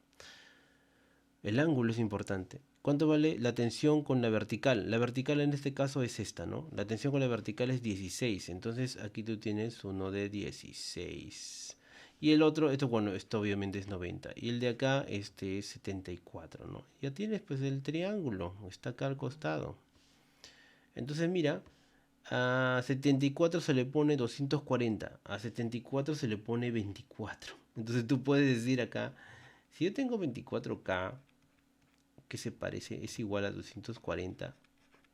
El ángulo es importante. ¿Cuánto vale la tensión con la vertical? La vertical en este caso es esta, ¿no? La tensión con la vertical es 16. Entonces aquí tú tienes uno de 16. Y el otro, esto obviamente es 90. Y el de acá, este es 74, ¿no? Ya tienes pues el triángulo. Está acá al costado. Entonces mira, a 74 se le pone 240. A 74 se le pone 24. Entonces tú puedes decir acá, si yo tengo 24K, que se parece, es igual a 240,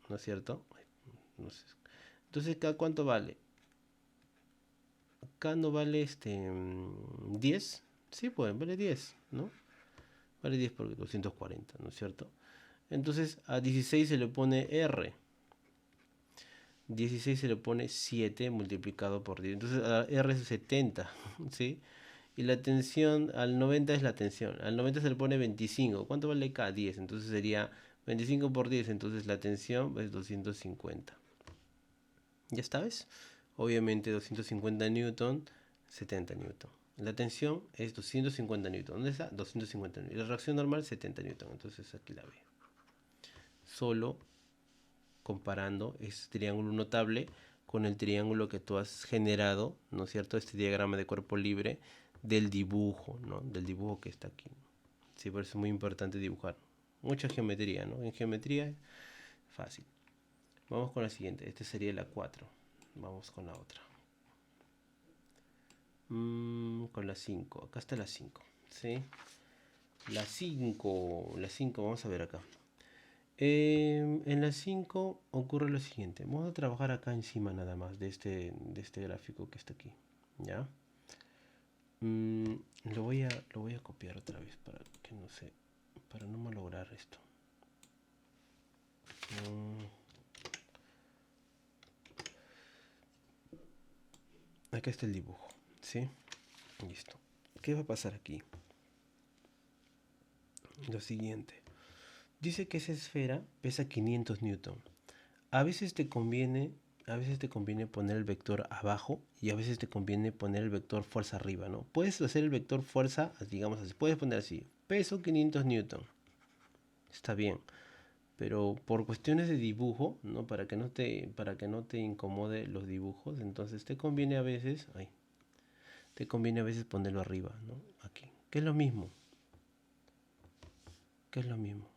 ¿no es cierto? No sé. Entonces, ¿acá cuánto vale? Acá no vale 10. Sí, pues vale 10, ¿no? Vale 10 por 240, ¿no es cierto? Entonces a 16 se le pone R. 16 se le pone 7 multiplicado por 10. Entonces a R es 70, ¿sí? Y la tensión al 90 es la tensión. Al 90 se le pone 25. ¿Cuánto vale K? 10. Entonces sería 25 por 10. Entonces la tensión es 250. ¿Ya sabes? Obviamente 250 newton, 70 newton. La tensión es 250 newton. ¿Dónde está? 250 newton. Y la reacción normal 70 newton. Entonces aquí la ve. Solo comparando este triángulo notable con el triángulo que tú has generado, ¿no es cierto? Este diagrama de cuerpo libre del dibujo, ¿no? Del dibujo que está aquí. Sí, por eso es muy importante dibujar. Mucha geometría, ¿no? En geometría, fácil. Vamos con la siguiente. Esta sería la 4. Vamos con la otra. Con la 5. Acá está la 5. ¿Sí? La 5. La 5, vamos a ver acá. En la 5 ocurre lo siguiente. Vamos a trabajar acá encima nada más de este gráfico que está aquí. ¿Ya? Lo voy a copiar otra vez para que no sé, para no malograr esto. Acá está el dibujo, ¿sí? Listo. ¿Qué va a pasar aquí? Lo siguiente. Dice que esa esfera pesa 500 newton. A veces te conviene, a veces te conviene poner el vector abajo y a veces te conviene poner el vector fuerza arriba, ¿no? Puedes hacer el vector fuerza, digamos así, puedes poner así, peso 500 newton. Está bien, pero por cuestiones de dibujo, ¿no? Para que no te incomode los dibujos, entonces te conviene a veces ponerlo arriba, ¿no? Aquí. ¿Qué es lo mismo? ¿Qué es lo mismo?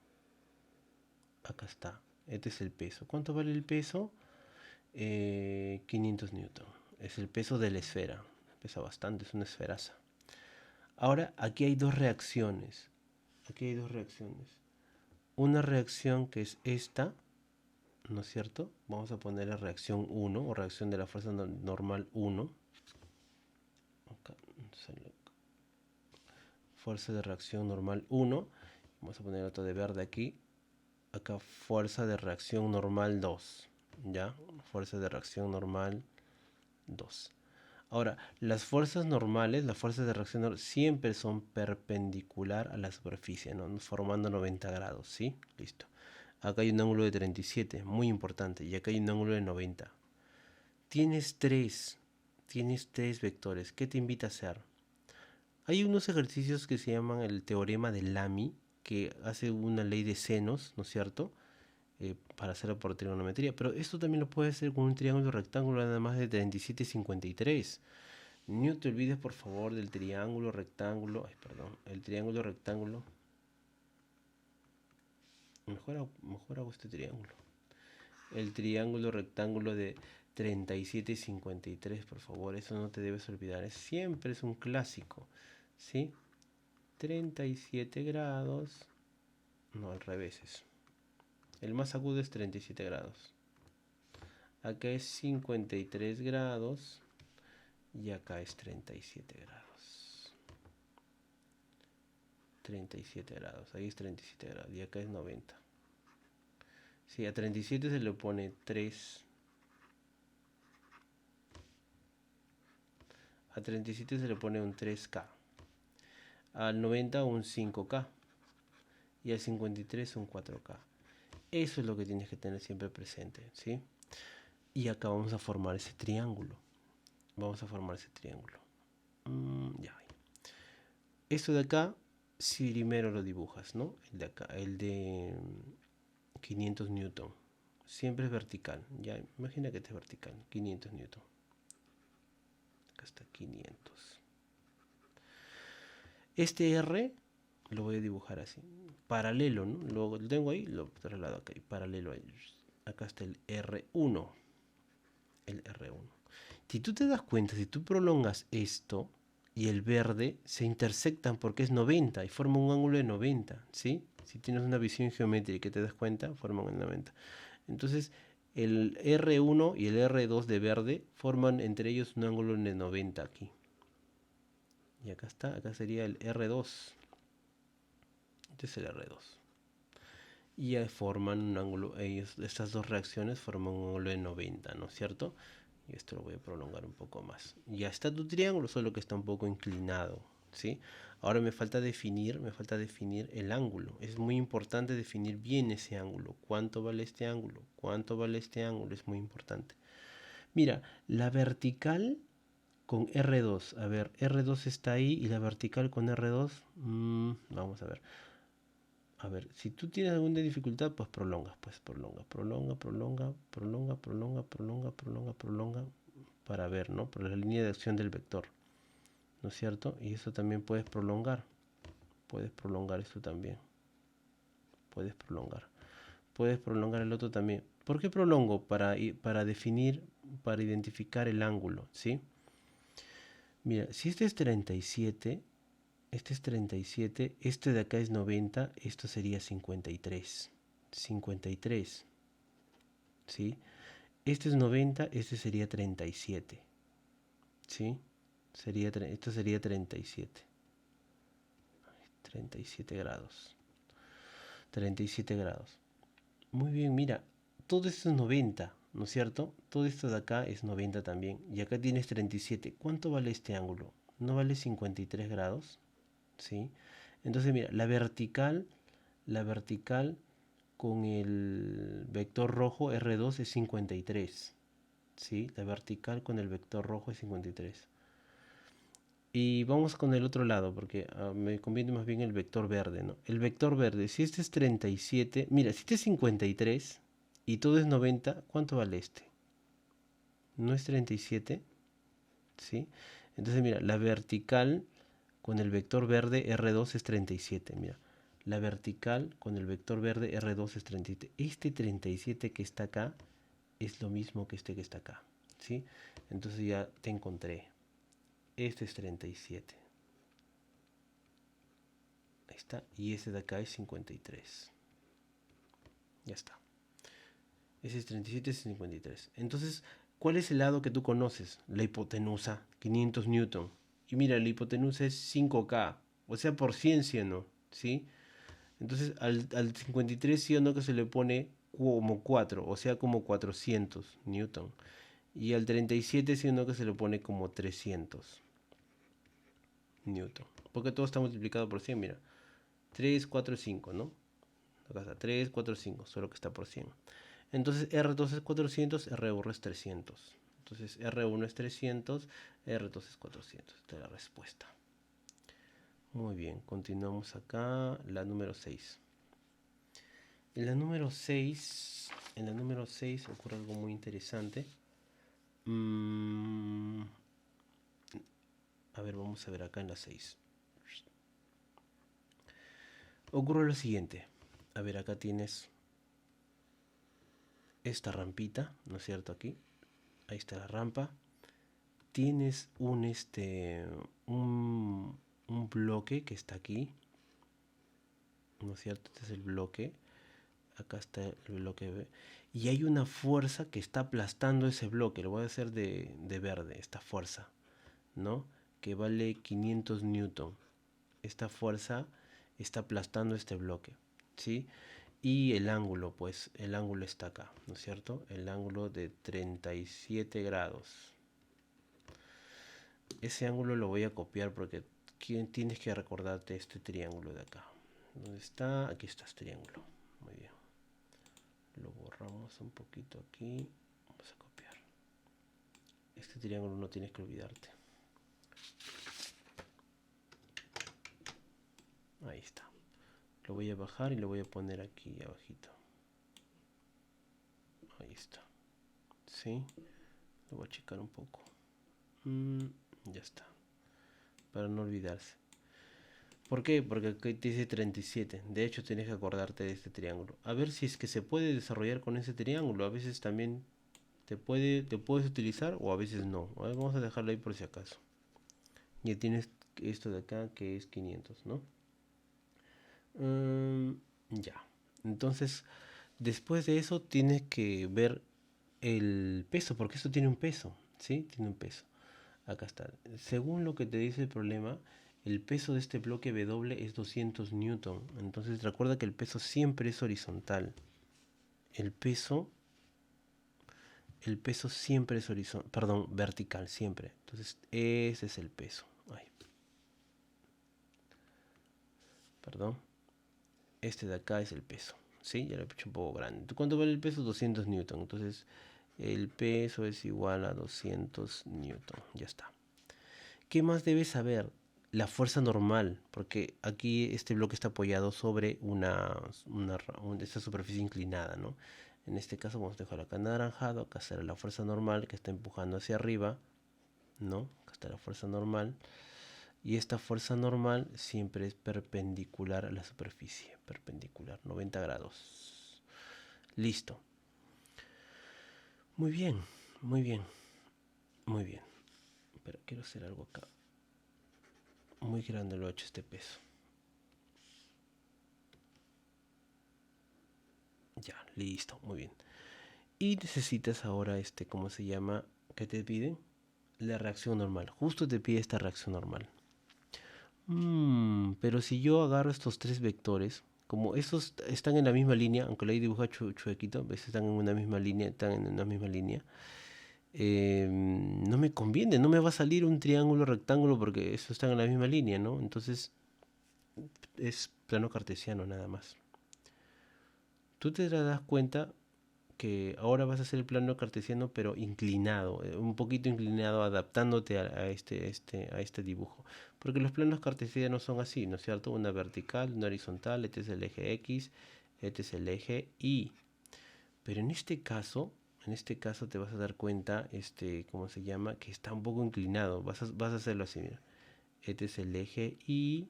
Acá está. Este es el peso. ¿Cuánto vale el peso? 500 newton. Es el peso de la esfera. Pesa bastante, es una esferaza. Ahora, aquí hay dos reacciones. Aquí hay dos reacciones. Una reacción que es esta, ¿no es cierto? Vamos a poner la reacción 1 o reacción de la fuerza normal 1. Acá, fuerza de reacción normal 1. Vamos a poner otro de verde aquí. Acá fuerza de reacción normal 2. ¿Ya? Fuerza de reacción normal 2. Ahora, las fuerzas normales, las fuerzas de reacción siempre son perpendicular a la superficie, ¿no? Formando 90 grados, ¿sí? Listo. Acá hay un ángulo de 37, muy importante, y acá hay un ángulo de 90. Tienes tres vectores. ¿Qué te invita a hacer? Hay unos ejercicios que se llaman el teorema de Lamy, que hace una ley de senos, ¿no es cierto? Para hacerlo por trigonometría, pero esto también lo puedes hacer con un triángulo rectángulo nada más de 37 y 53. No te olvides por favor del triángulo rectángulo, el triángulo rectángulo. Mejor hago este triángulo. El triángulo rectángulo de 37 y 53, por favor, eso no te debes olvidar, siempre es un clásico, ¿sí? 37 grados, no, al revés es. El más agudo es 37 grados. Acá es 53 grados y acá es 37 grados. 37 grados, ahí es 37 grados y acá es 90. Si a 37 se le pone 3. A 37 se le pone un 3K. Al 90 un 5K. Y al 53 un 4K. Eso es lo que tienes que tener siempre presente, ¿sí? Y acá vamos a formar ese triángulo. Vamos a formar ese triángulo. Ya. Esto de acá, si primero lo dibujas, ¿no? El de acá, el de 500 newton. Siempre es vertical. Ya, imagina que este es vertical. 500 newton. Acá está 500. Este R lo voy a dibujar así. Paralelo, ¿no? Lo tengo ahí, lo traslado acá. Paralelo a ellos. Acá está el R1. El R1. Si tú te das cuenta, si tú prolongas esto y el verde, se intersectan porque es 90 y forman un ángulo de 90, ¿sí? Si tienes una visión geométrica y te das cuenta, forman el 90. Entonces, el R1 y el R2 de verde forman entre ellos un ángulo de 90 aquí. Y acá está, acá sería el R2. Este es el R2. Y forman un ángulo, estas dos reacciones forman un ángulo de 90, ¿no es cierto? Y esto lo voy a prolongar un poco más. Ya está tu triángulo, solo que está un poco inclinado, ¿sí? Ahora me falta definir el ángulo. Es muy importante definir bien ese ángulo. ¿Cuánto vale este ángulo? ¿Cuánto vale este ángulo? Es muy importante. Mira, la vertical con R2. A ver, R2 está ahí y la vertical con R2. Vamos a ver. A ver, si tú tienes alguna dificultad, pues prolonga, para ver, ¿no? Por la línea de acción del vector, ¿no es cierto? Y eso también puedes prolongar esto también, puedes prolongar el otro también. ¿Por qué prolongo? Para definir, para identificar el ángulo, ¿sí? Mira, si este es 37, este es 37, este de acá es 90, esto sería 53. 53. ¿Sí? Este es 90, este sería 37. ¿Sí? Esto sería 37. 37 grados. 37 grados. Muy bien, mira, todo esto es 90, ¿no es cierto? Todo esto de acá es 90 también. Y acá tienes 37. ¿Cuánto vale este ángulo? ¿No vale 53 grados? ¿Sí? Entonces, mira, la vertical con el vector rojo R2 es 53. ¿Sí? La vertical con el vector rojo es 53. Y vamos con el otro lado, porque me conviene más bien el vector verde, ¿no? El vector verde, si este es 37, mira, si este es 53 y todo es 90, ¿cuánto vale este? ¿No es 37? ¿Sí? Entonces, mira, la vertical con el vector verde R2 es 37, mira. La vertical con el vector verde R2 es 37. Este 37 que está acá es lo mismo que este que está acá, ¿sí? Entonces ya te encontré. Este es 37. Ahí está. Y este de acá es 53. Ya está. Ese es 37, ese es 53. Entonces, ¿cuál es el lado que tú conoces? La hipotenusa, 500 newton. Y mira, la hipotenusa es 5K. O sea, por ciencia, ¿no? ¿Sí? Entonces, al 53 sí o no que se le pone como 4, o sea, como 400 newton. Y al 37 sí o no que se le pone como 300 newton. Porque todo está multiplicado por 100, mira. 3, 4, 5, ¿no? Acá está, 3, 4, 5, solo que está por 100. Entonces R2 es 400, R1 es 300. Entonces R1 es 300, R2 es 400. Esta es la respuesta. Muy bien, continuamos acá, la número 6. En la número 6 ocurre algo muy interesante. A ver, vamos a ver acá en la 6. Ocurre lo siguiente. A ver, acá tienes esta rampita, ¿no es cierto? Aquí. Ahí está la rampa. Tienes un bloque que está aquí, ¿no es cierto? Este es el bloque. Acá está el bloque B. Y hay una fuerza que está aplastando ese bloque. Lo voy a hacer de verde, esta fuerza, ¿no? Que vale 500 newton. Esta fuerza está aplastando este bloque, ¿sí? Y el ángulo, pues, el ángulo está acá, ¿no es cierto? El ángulo de 37 grados. Ese ángulo lo voy a copiar porque tienes que recordarte este triángulo de acá. ¿Dónde está? Aquí está este triángulo. Muy bien. Lo borramos un poquito aquí. Vamos a copiar. Este triángulo no tienes que olvidarte. Ahí está. Lo voy a bajar y lo voy a poner aquí abajito. Ahí está. ¿Sí? Lo voy a checar un poco. Ya está. Para no olvidarse. ¿Por qué? Porque aquí te dice 37. De hecho, tienes que acordarte de este triángulo. A ver si es que se puede desarrollar con ese triángulo. A veces también te puedes utilizar o a veces no. A ver, vamos a dejarlo ahí por si acaso. Ya tienes esto de acá que es 500, ¿no? Ya. Entonces, después de eso tienes que ver el peso, porque esto tiene un peso, ¿sí? Tiene un peso. Acá está. Según lo que te dice el problema, el peso de este bloque W es 200 newton. Entonces recuerda que el peso siempre es horizontal. El peso, el peso siempre es horizontal, perdón, vertical, siempre. Entonces ese es el peso. Ay, perdón. Este de acá es el peso. ¿Sí? Ya lo he hecho un poco grande. ¿Cuánto vale el peso? 200 newton. Entonces el peso es igual a 200 newton. Ya está. ¿Qué más debes saber? La fuerza normal, porque aquí este bloque está apoyado sobre esta superficie inclinada, ¿no? En este caso vamos a dejar acá anaranjado, acá será la fuerza normal que está empujando hacia arriba, ¿no? Acá está la fuerza normal. Y esta fuerza normal siempre es perpendicular a la superficie, perpendicular, 90 grados. Listo. Muy bien, muy bien, muy bien. Pero quiero hacer algo acá. Muy grande lo he hecho este peso. Ya, listo, muy bien. Y necesitas ahora ¿cómo se llama? ¿Qué te piden? La reacción normal. Justo te pide esta reacción normal. Pero si yo agarro estos tres vectores, como estos están en la misma línea, aunque lo he dibujado chuequito, ves, están en una misma línea, no me conviene, no me va a salir un triángulo rectángulo porque estos están en la misma línea, ¿no? Entonces es plano cartesiano nada más. Tú te das cuenta que ahora vas a hacer el plano cartesiano pero inclinado, un poquito inclinado, adaptándote a este dibujo. Porque los planos cartesianos son así, ¿no es cierto? Una vertical, una horizontal, este es el eje X, este es el eje Y. Pero en este caso te vas a dar cuenta, ¿cómo se llama? Que está un poco inclinado. Vas a hacerlo así, mira. Este es el eje Y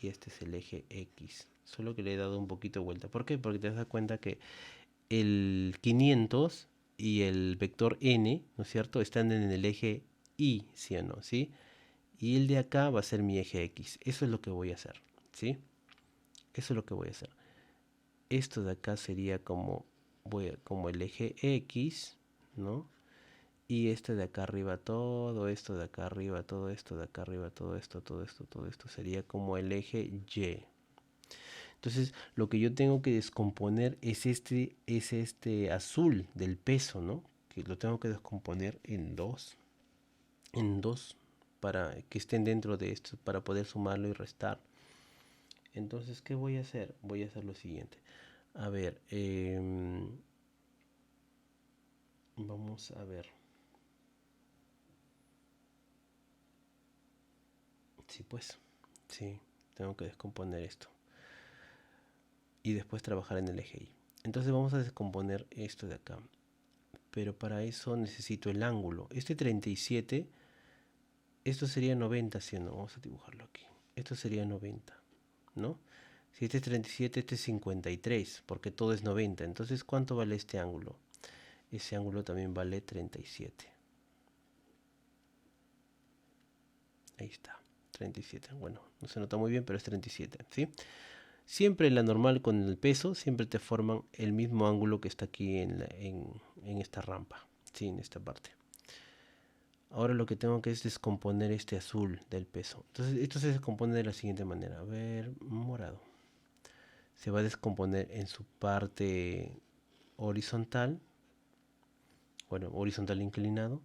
y este es el eje X. Solo que le he dado un poquito de vuelta. ¿Por qué? Porque te das cuenta que el 500 y el vector n, ¿no es cierto?, están en el eje y, ¿sí o no? ¿Sí? Y el de acá va a ser mi eje x. Eso es lo que voy a hacer, ¿sí? Eso es lo que voy a hacer. Esto de acá sería como, como el eje x, ¿no? Y este de acá arriba, todo esto de acá arriba, todo esto de acá arriba, todo esto sería como el eje y. Entonces, lo que yo tengo que descomponer es este azul del peso, ¿no? Que lo tengo que descomponer en dos, para que estén dentro de esto, para poder sumarlo y restar. Entonces, ¿qué voy a hacer? Voy a hacer lo siguiente. A ver, vamos a ver. Sí, pues, sí, tengo que descomponer esto. Y después trabajar en el eje Y. Entonces vamos a descomponer esto de acá. Pero para eso necesito el ángulo. Este 37, esto sería 90, ¿sí o no? Vamos a dibujarlo aquí. Esto sería 90, ¿no? Si este es 37, este es 53, porque todo es 90. Entonces, ¿cuánto vale este ángulo? Ese ángulo también vale 37. Ahí está, 37. Bueno, no se nota muy bien, pero es 37, ¿sí? Siempre la normal con el peso, siempre te forman el mismo ángulo que está aquí en esta rampa, ¿sí? En esta parte. Ahora lo que tengo que es descomponer este azul del peso. Entonces esto se descompone de la siguiente manera. A ver, morado. Se va a descomponer en su parte horizontal, bueno, horizontal inclinado,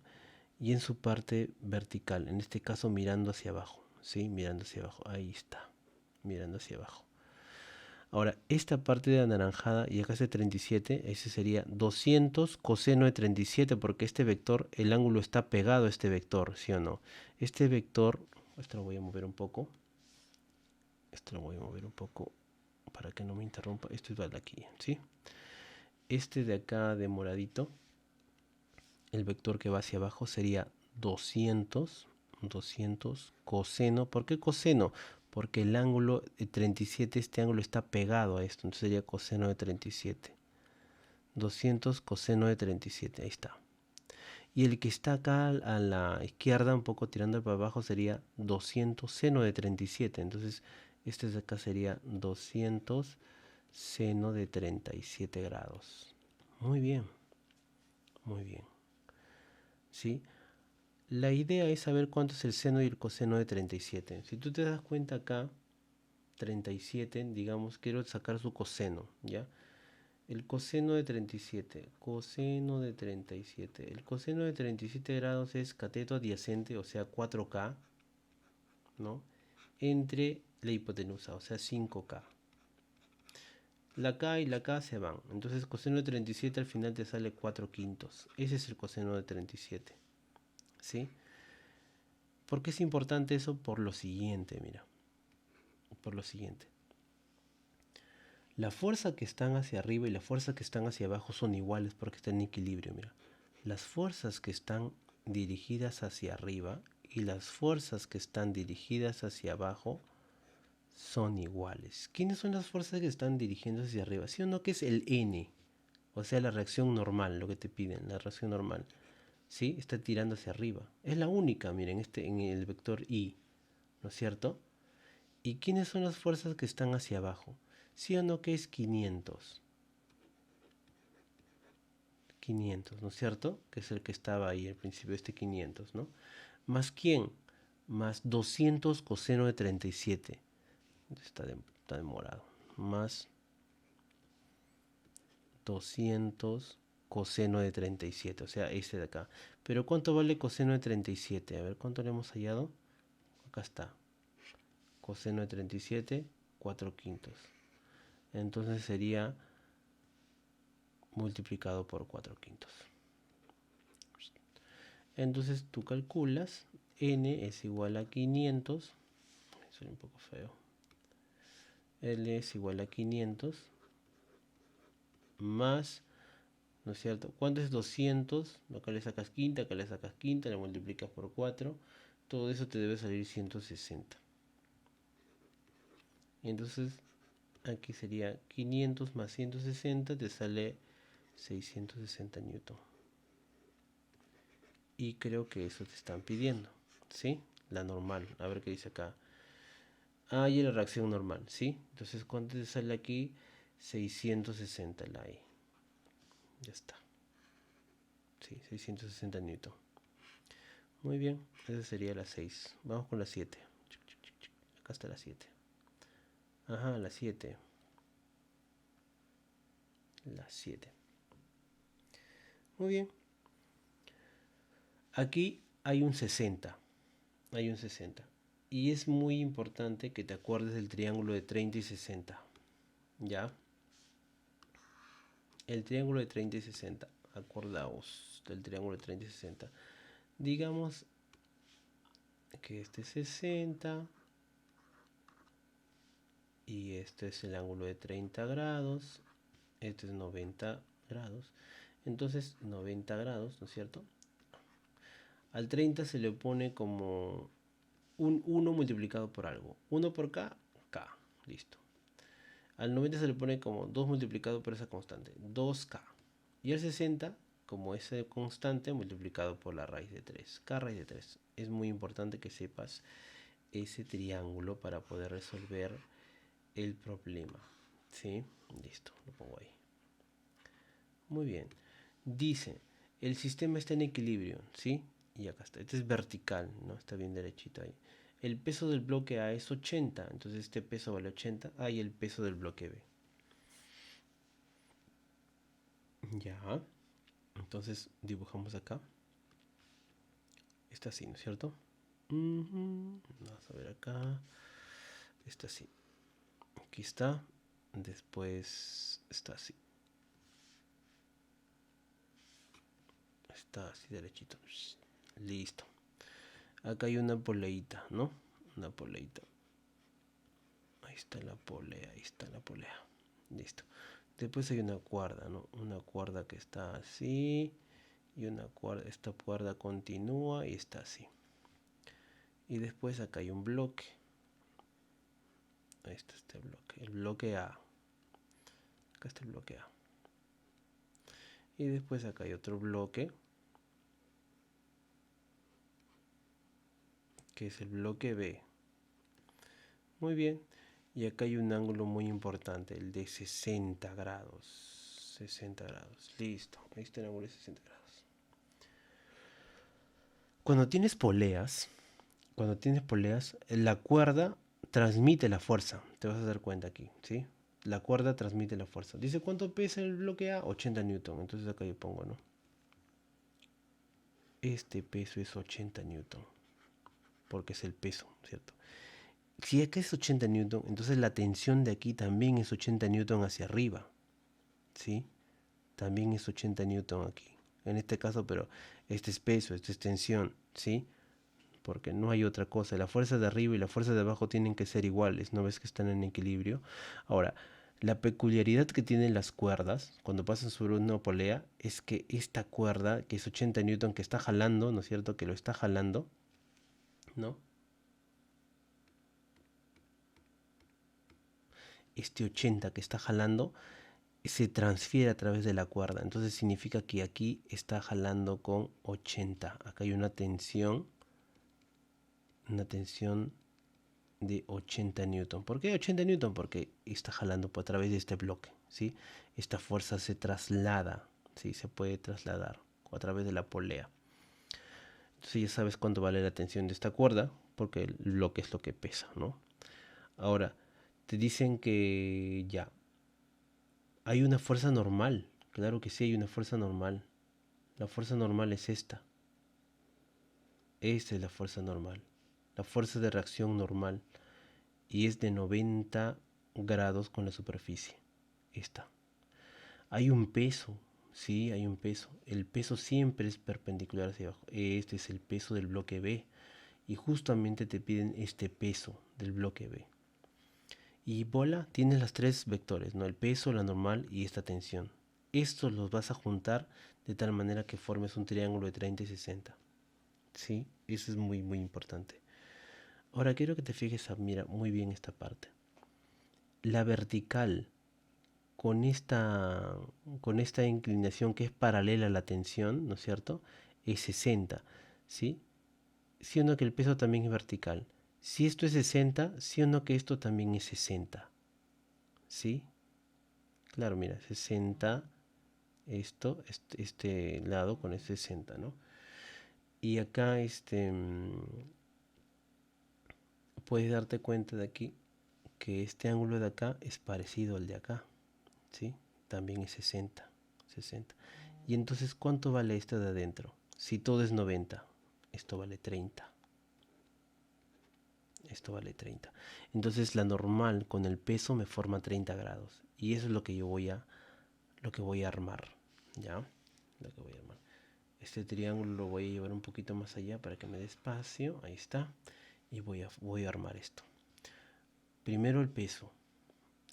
y en su parte vertical, en este caso mirando hacia abajo, ¿sí? Mirando hacia abajo, ahí está, mirando hacia abajo. Ahora, esta parte de anaranjada, y acá es 37, ese sería 200 coseno de 37, porque este vector, el ángulo está pegado a este vector, ¿sí o no? Este vector, esto lo voy a mover un poco, para que no me interrumpa, esto es de aquí, ¿sí? Este de acá de moradito, el vector que va hacia abajo sería 200 coseno. ¿Por qué coseno? Porque el ángulo de 37, este ángulo está pegado a esto, entonces sería coseno de 37. 200 coseno de 37, ahí está. Y el que está acá a la izquierda, un poco tirando para abajo, sería 200 seno de 37. Entonces, este de acá sería 200 seno de 37 grados. Muy bien, muy bien. ¿Sí? La idea es saber cuánto es el seno y el coseno de 37. Si tú te das cuenta acá, 37, digamos, quiero sacar su coseno, ¿ya? El coseno de 37, coseno de 37. El coseno de 37 grados es cateto adyacente, o sea, 4K, ¿no? Entre la hipotenusa, o sea, 5K. La K y la K se van. Entonces, coseno de 37 al final te sale 4 quintos. Ese es el coseno de 37. ¿Sí? ¿Por qué es importante eso? Por lo siguiente, mira. Por lo siguiente. La fuerza que están hacia arriba y la fuerza que están hacia abajo son iguales porque están en equilibrio, mira. Las fuerzas que están dirigidas hacia arriba y las fuerzas que están dirigidas hacia abajo son iguales. ¿Quiénes son las fuerzas que están dirigiendo hacia arriba? ¿Sí o no? Que es el N, o sea, la reacción normal, lo que te piden, la reacción normal. ¿Sí? Está tirando hacia arriba. Es la única, miren, en el vector I, ¿no es cierto? ¿Y quiénes son las fuerzas que están hacia abajo? ¿Sí o no que es 500? 500, ¿no es cierto? Que es el que estaba ahí al principio, este 500, ¿no? ¿Más quién? Más 200 coseno de 37. Está demorado. Más 200 coseno de 37, o sea, este de acá. Pero ¿cuánto vale coseno de 37? A ver, ¿cuánto le hemos hallado? Acá está. Coseno de 37, 4 quintos. Entonces sería multiplicado por 4 quintos. Entonces tú calculas, n es igual a 500, soy un poco feo, L es igual a 500 más, ¿no es cierto? ¿Cuánto es 200? Acá le sacas quinta, acá le sacas quinta, le multiplicas por 4, todo eso te debe salir 160. Y entonces aquí sería 500 más 160, te sale 660 newton. Y creo que eso te están pidiendo, ¿sí? La normal. A ver qué dice acá. Ah, y la reacción normal, ¿sí? Entonces, ¿cuánto te sale aquí? 660 la I. Ya está. Sí, 660 newton. Muy bien, esa sería la 6. Vamos con la 7. Acá está la 7. Ajá, la 7. La 7. Muy bien. Aquí hay un 60. Hay un 60. Y es muy importante que te acuerdes del triángulo de 30 y 60. ¿Ya? El triángulo de 30 y 60. Acordaos del triángulo de 30 y 60. Digamos que este es 60 y este es el ángulo de 30 grados. Este es 90 grados. Entonces 90 grados, ¿no es cierto? Al 30 se le pone como un 1 multiplicado por algo. 1 por k, k. Listo. Al 90 se le pone como 2 multiplicado por esa constante, 2k. Y al 60 como ese constante multiplicado por la raíz de 3, k raíz de 3. Es muy importante que sepas ese triángulo para poder resolver el problema. ¿Sí? Listo, lo pongo ahí. Muy bien. Dice, el sistema está en equilibrio, ¿sí? Y acá está. Este es vertical, ¿no? Está bien derechito ahí. El peso del bloque A es 80, entonces este peso vale 80. Ah, y el peso del bloque B. Ya. Entonces dibujamos acá. Está así, ¿no es cierto? Vamos a ver acá. Está así. Aquí está. Después está así. Está así derechito. Listo. Acá hay una poleita, ¿no? Una poleita. Ahí está la polea, ahí está la polea. Listo. Después hay una cuerda, ¿no? Una cuerda que está así. Y una cuerda, esta cuerda continúa y está así. Y después acá hay un bloque. Ahí está este bloque. El bloque A. Acá está el bloque A. Y después acá hay otro bloque. Que es el bloque B. Muy bien. Y acá hay un ángulo muy importante. El de 60 grados. 60 grados. Listo. Ahí está el ángulo de 60 grados. Cuando tienes poleas, la cuerda transmite la fuerza. Te vas a dar cuenta aquí, ¿sí? La cuerda transmite la fuerza. Dice, ¿cuánto pesa el bloque A? 80 newton. Entonces acá yo pongo, ¿no? Este peso es 80 newton. Porque es el peso, ¿cierto? Si acá es 80 newton, entonces la tensión de aquí también es 80 newton hacia arriba, ¿sí? También es 80 newton aquí. En este caso, pero este es peso, esta es tensión, ¿sí? Porque no hay otra cosa. La fuerza de arriba y la fuerza de abajo tienen que ser iguales, ¿no ves que están en equilibrio? Ahora, la peculiaridad que tienen las cuerdas cuando pasan sobre una polea es que esta cuerda, que es 80 newton, que está jalando, ¿no es cierto? Que lo está jalando, ¿no? Este 80 que está jalando se transfiere a través de la cuerda. Entonces significa que aquí está jalando con 80. Acá hay una tensión de 80 newton. ¿Por qué 80 newton? Porque está jalando por a través de este bloque, ¿sí? Esta fuerza se traslada, ¿sí? Se puede trasladar a través de la polea. Entonces ya sabes cuánto vale la tensión de esta cuerda, porque el bloque es lo que pesa, ¿no? Ahora, te dicen que ya, hay una fuerza normal. Claro que sí, hay una fuerza normal. La fuerza normal es esta. Esta es la fuerza normal. La fuerza de reacción normal. Y es de 90 grados con la superficie. Esta. Hay un peso. Sí, hay un peso. El peso siempre es perpendicular hacia abajo. Este es el peso del bloque B. Y justamente te piden este peso del bloque B. Y bola, tienes las tres vectores, ¿no? El peso, la normal y esta tensión. Estos los vas a juntar de tal manera que formes un triángulo de 30 y 60. ¿Sí? Eso es muy, muy importante. Ahora quiero que te fijes, mira muy bien esta parte. La vertical con esta inclinación que es paralela a la tensión, ¿no es cierto? es 60, ¿sí? Sí o no que el peso también es vertical. Si esto es 60, sí o no que esto también es 60, ¿sí? Claro, mira, 60, esto, este lado con el 60, ¿no? Y acá, puedes darte cuenta de aquí que este ángulo de acá es parecido al de acá, ¿sí? También es 60, 60. Y entonces, ¿cuánto vale esto de adentro? Si todo es 90, esto vale 30. Esto vale 30. Entonces la normal con el peso me forma 30 grados. Y eso es lo que yo voy a armar. ¿Ya? Lo que voy a armar. Este triángulo lo voy a llevar un poquito más allá para que me dé espacio. Ahí está. Y voy a armar esto. Primero el peso.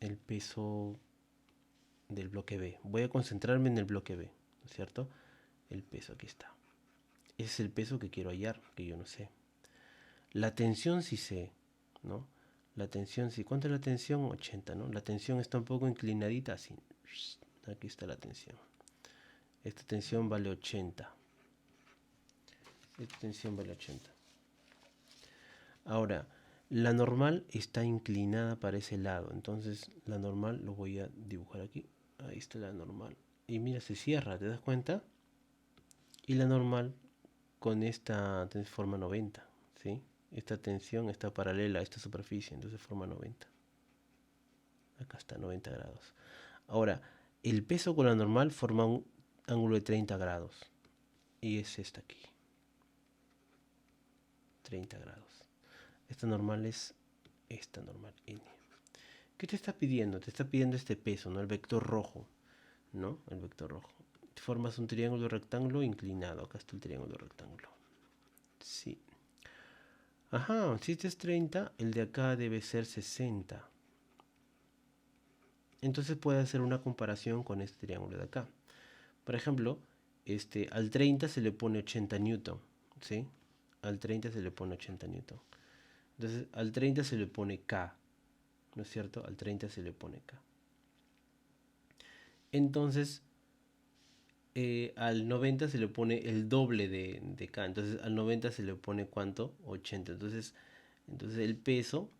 El peso del bloque B. Voy a concentrarme en el bloque B. ¿No es cierto? El peso, aquí está. Ese es el peso que quiero hallar, que yo no sé. La tensión sí sé, ¿no? La tensión sí. ¿Cuánto es la tensión? 80, ¿no? La tensión está un poco inclinadita así. Aquí está la tensión. Esta tensión vale 80. Esta tensión vale 80. Ahora, la normal está inclinada para ese lado. Entonces, la normal lo voy a dibujar aquí. Ahí está la normal. Y mira, se cierra, ¿te das cuenta? Y la normal con esta forma 90, ¿sí? Esta tensión está paralela a esta superficie, entonces forma 90. Acá está, 90 grados. Ahora, el peso con la normal forma un ángulo de 30 grados. Y es esta aquí. 30 grados. Esta normal es esta normal N. ¿Qué te está pidiendo? Te está pidiendo este peso, ¿no? El vector rojo, ¿no? El vector rojo. Formas un triángulo rectángulo inclinado. Acá está el triángulo rectángulo. Sí. Ajá, si este es 30, el de acá debe ser 60. Entonces puede hacer una comparación con este triángulo de acá. Por ejemplo, al 30 se le pone 80 newton, ¿sí? Al 30 se le pone 80 newton. Entonces, al 30 se le pone K, ¿no es cierto? Al 30 se le pone K. Entonces, al 90 se le pone el doble de K. Entonces, al 90 se le pone ¿cuánto? 80. Entonces el peso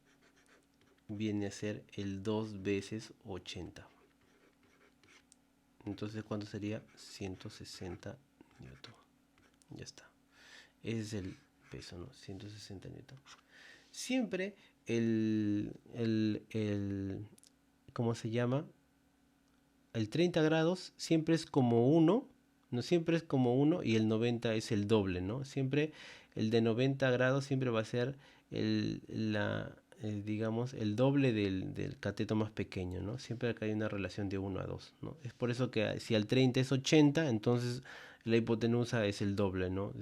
viene a ser el 2 veces 80. Entonces, ¿cuánto sería? 160 newton. Ya está. Ese es el peso, ¿no? 160 newton. Siempre ¿cómo se llama? El 30 grados siempre es como 1, no siempre es como 1 y el 90 es el doble, ¿no? Siempre el de 90 grados siempre va a ser digamos, el doble del cateto más pequeño, ¿no? Siempre acá hay una relación de 1 a 2, ¿no? Es por eso que si al 30 es 80, entonces la hipotenusa es el doble, ¿no?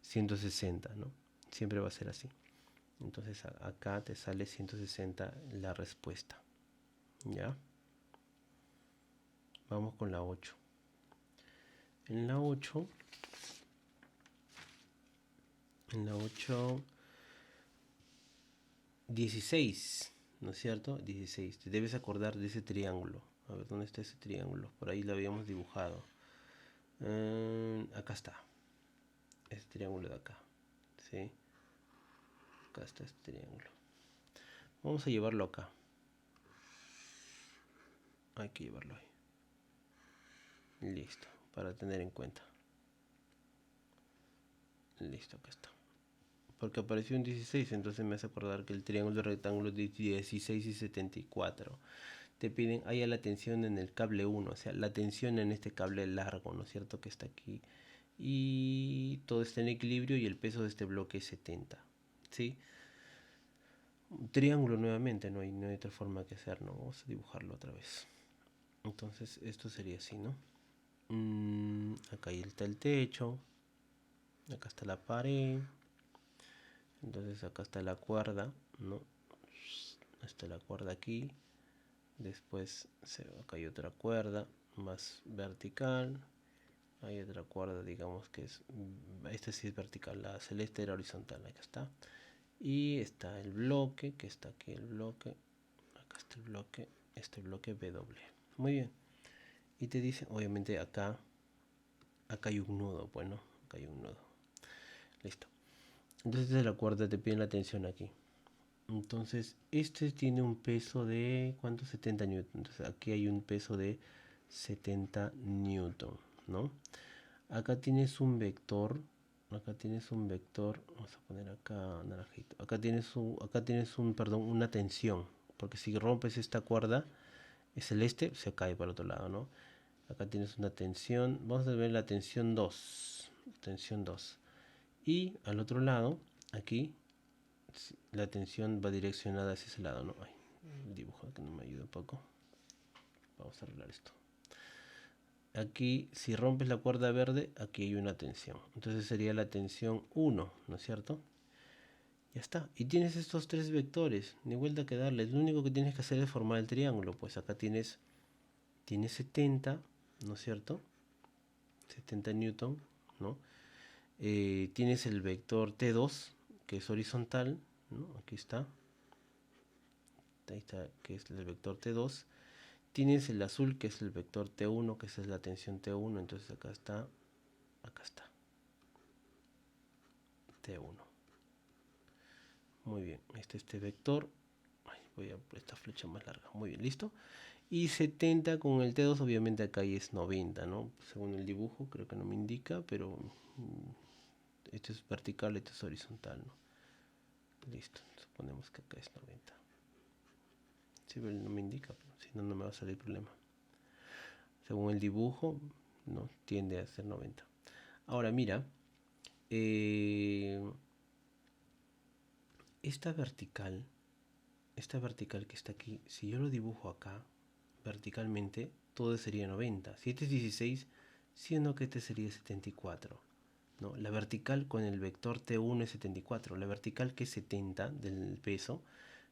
160, ¿no? Siempre va a ser así. Entonces acá te sale 160 la respuesta. ¿Ya? Vamos con la 8. En la 8, 16, ¿no es cierto? 16. Te debes acordar de ese triángulo. A ver, ¿dónde está ese triángulo? Por ahí lo habíamos dibujado. Acá está. Este triángulo de acá. ¿Sí? Acá está este triángulo. Vamos a llevarlo acá. Hay que llevarlo ahí. Listo. Para tener en cuenta. Listo, acá está. Porque apareció un 16, entonces me hace acordar que el triángulo rectángulo de 16 y 74. Te piden, haya la tensión en el cable 1, o sea, la tensión en este cable largo, ¿no es cierto? Que está aquí. Y todo está en equilibrio y el peso de este bloque es 70. ¿Sí? Un triángulo nuevamente, no hay otra forma que hacer, ¿no? Vamos a dibujarlo otra vez. Entonces, esto sería así, ¿no? Acá está el techo. Acá está la pared. Entonces acá está la cuerda, ¿no? Está la cuerda aquí. Después acá hay otra cuerda más vertical. Hay otra cuerda, digamos que es, esta sí es vertical, la celeste era horizontal, acá está. Y está el bloque, que está aquí el bloque. Acá está el bloque, este bloque W. Muy bien. Y te dice, obviamente acá hay un nudo, bueno, acá hay un nudo. Listo. Entonces de la cuerda te piden la tensión aquí. Entonces este tiene un peso de, ¿cuánto? 70 newton. Entonces aquí hay un peso de 70 newton, ¿no? Acá tienes un vector. Acá tienes un vector. Vamos a poner acá naranjito. Acá tienes perdón, una tensión. Porque si rompes esta cuerda, es celeste, se cae para el otro lado, ¿no? Acá tienes una tensión. Vamos a ver la tensión 2. Tensión 2. Y al otro lado, aquí, la tensión va direccionada hacia ese lado, ¿no? Ay, el dibujo que no me ayuda un poco. Vamos a arreglar esto. Aquí, si rompes la cuerda verde, aquí hay una tensión. Entonces sería la tensión 1, ¿no es cierto? Ya está. Y tienes estos tres vectores. Ni vuelta que darles. Lo único que tienes que hacer es formar el triángulo. Pues acá tienes 70, ¿no es cierto? 70 newton, ¿no? Tienes el vector T2, que es horizontal, ¿no? Aquí está. Ahí está, que es el vector T2. Tienes el azul, que es el vector T1, que esa es la tensión T1. Entonces acá está. T1. Muy bien. Este vector. Ay, voy a esta flecha más larga. Muy bien, listo. Y 70 con el T2, obviamente acá es 90, ¿no? Según el dibujo, creo que no me indica, pero esto es vertical, esto es horizontal, ¿no? Listo, suponemos que acá es 90. Sí, pero no me indica, pero si no, no me va a salir problema. Según el dibujo, no tiende a ser 90. Ahora mira, esta vertical que está aquí, si yo lo dibujo acá verticalmente, todo sería 90. Si este es 16, siendo que este sería 74. ¿No? La vertical con el vector T1 es 74. La vertical, que es 70 del peso,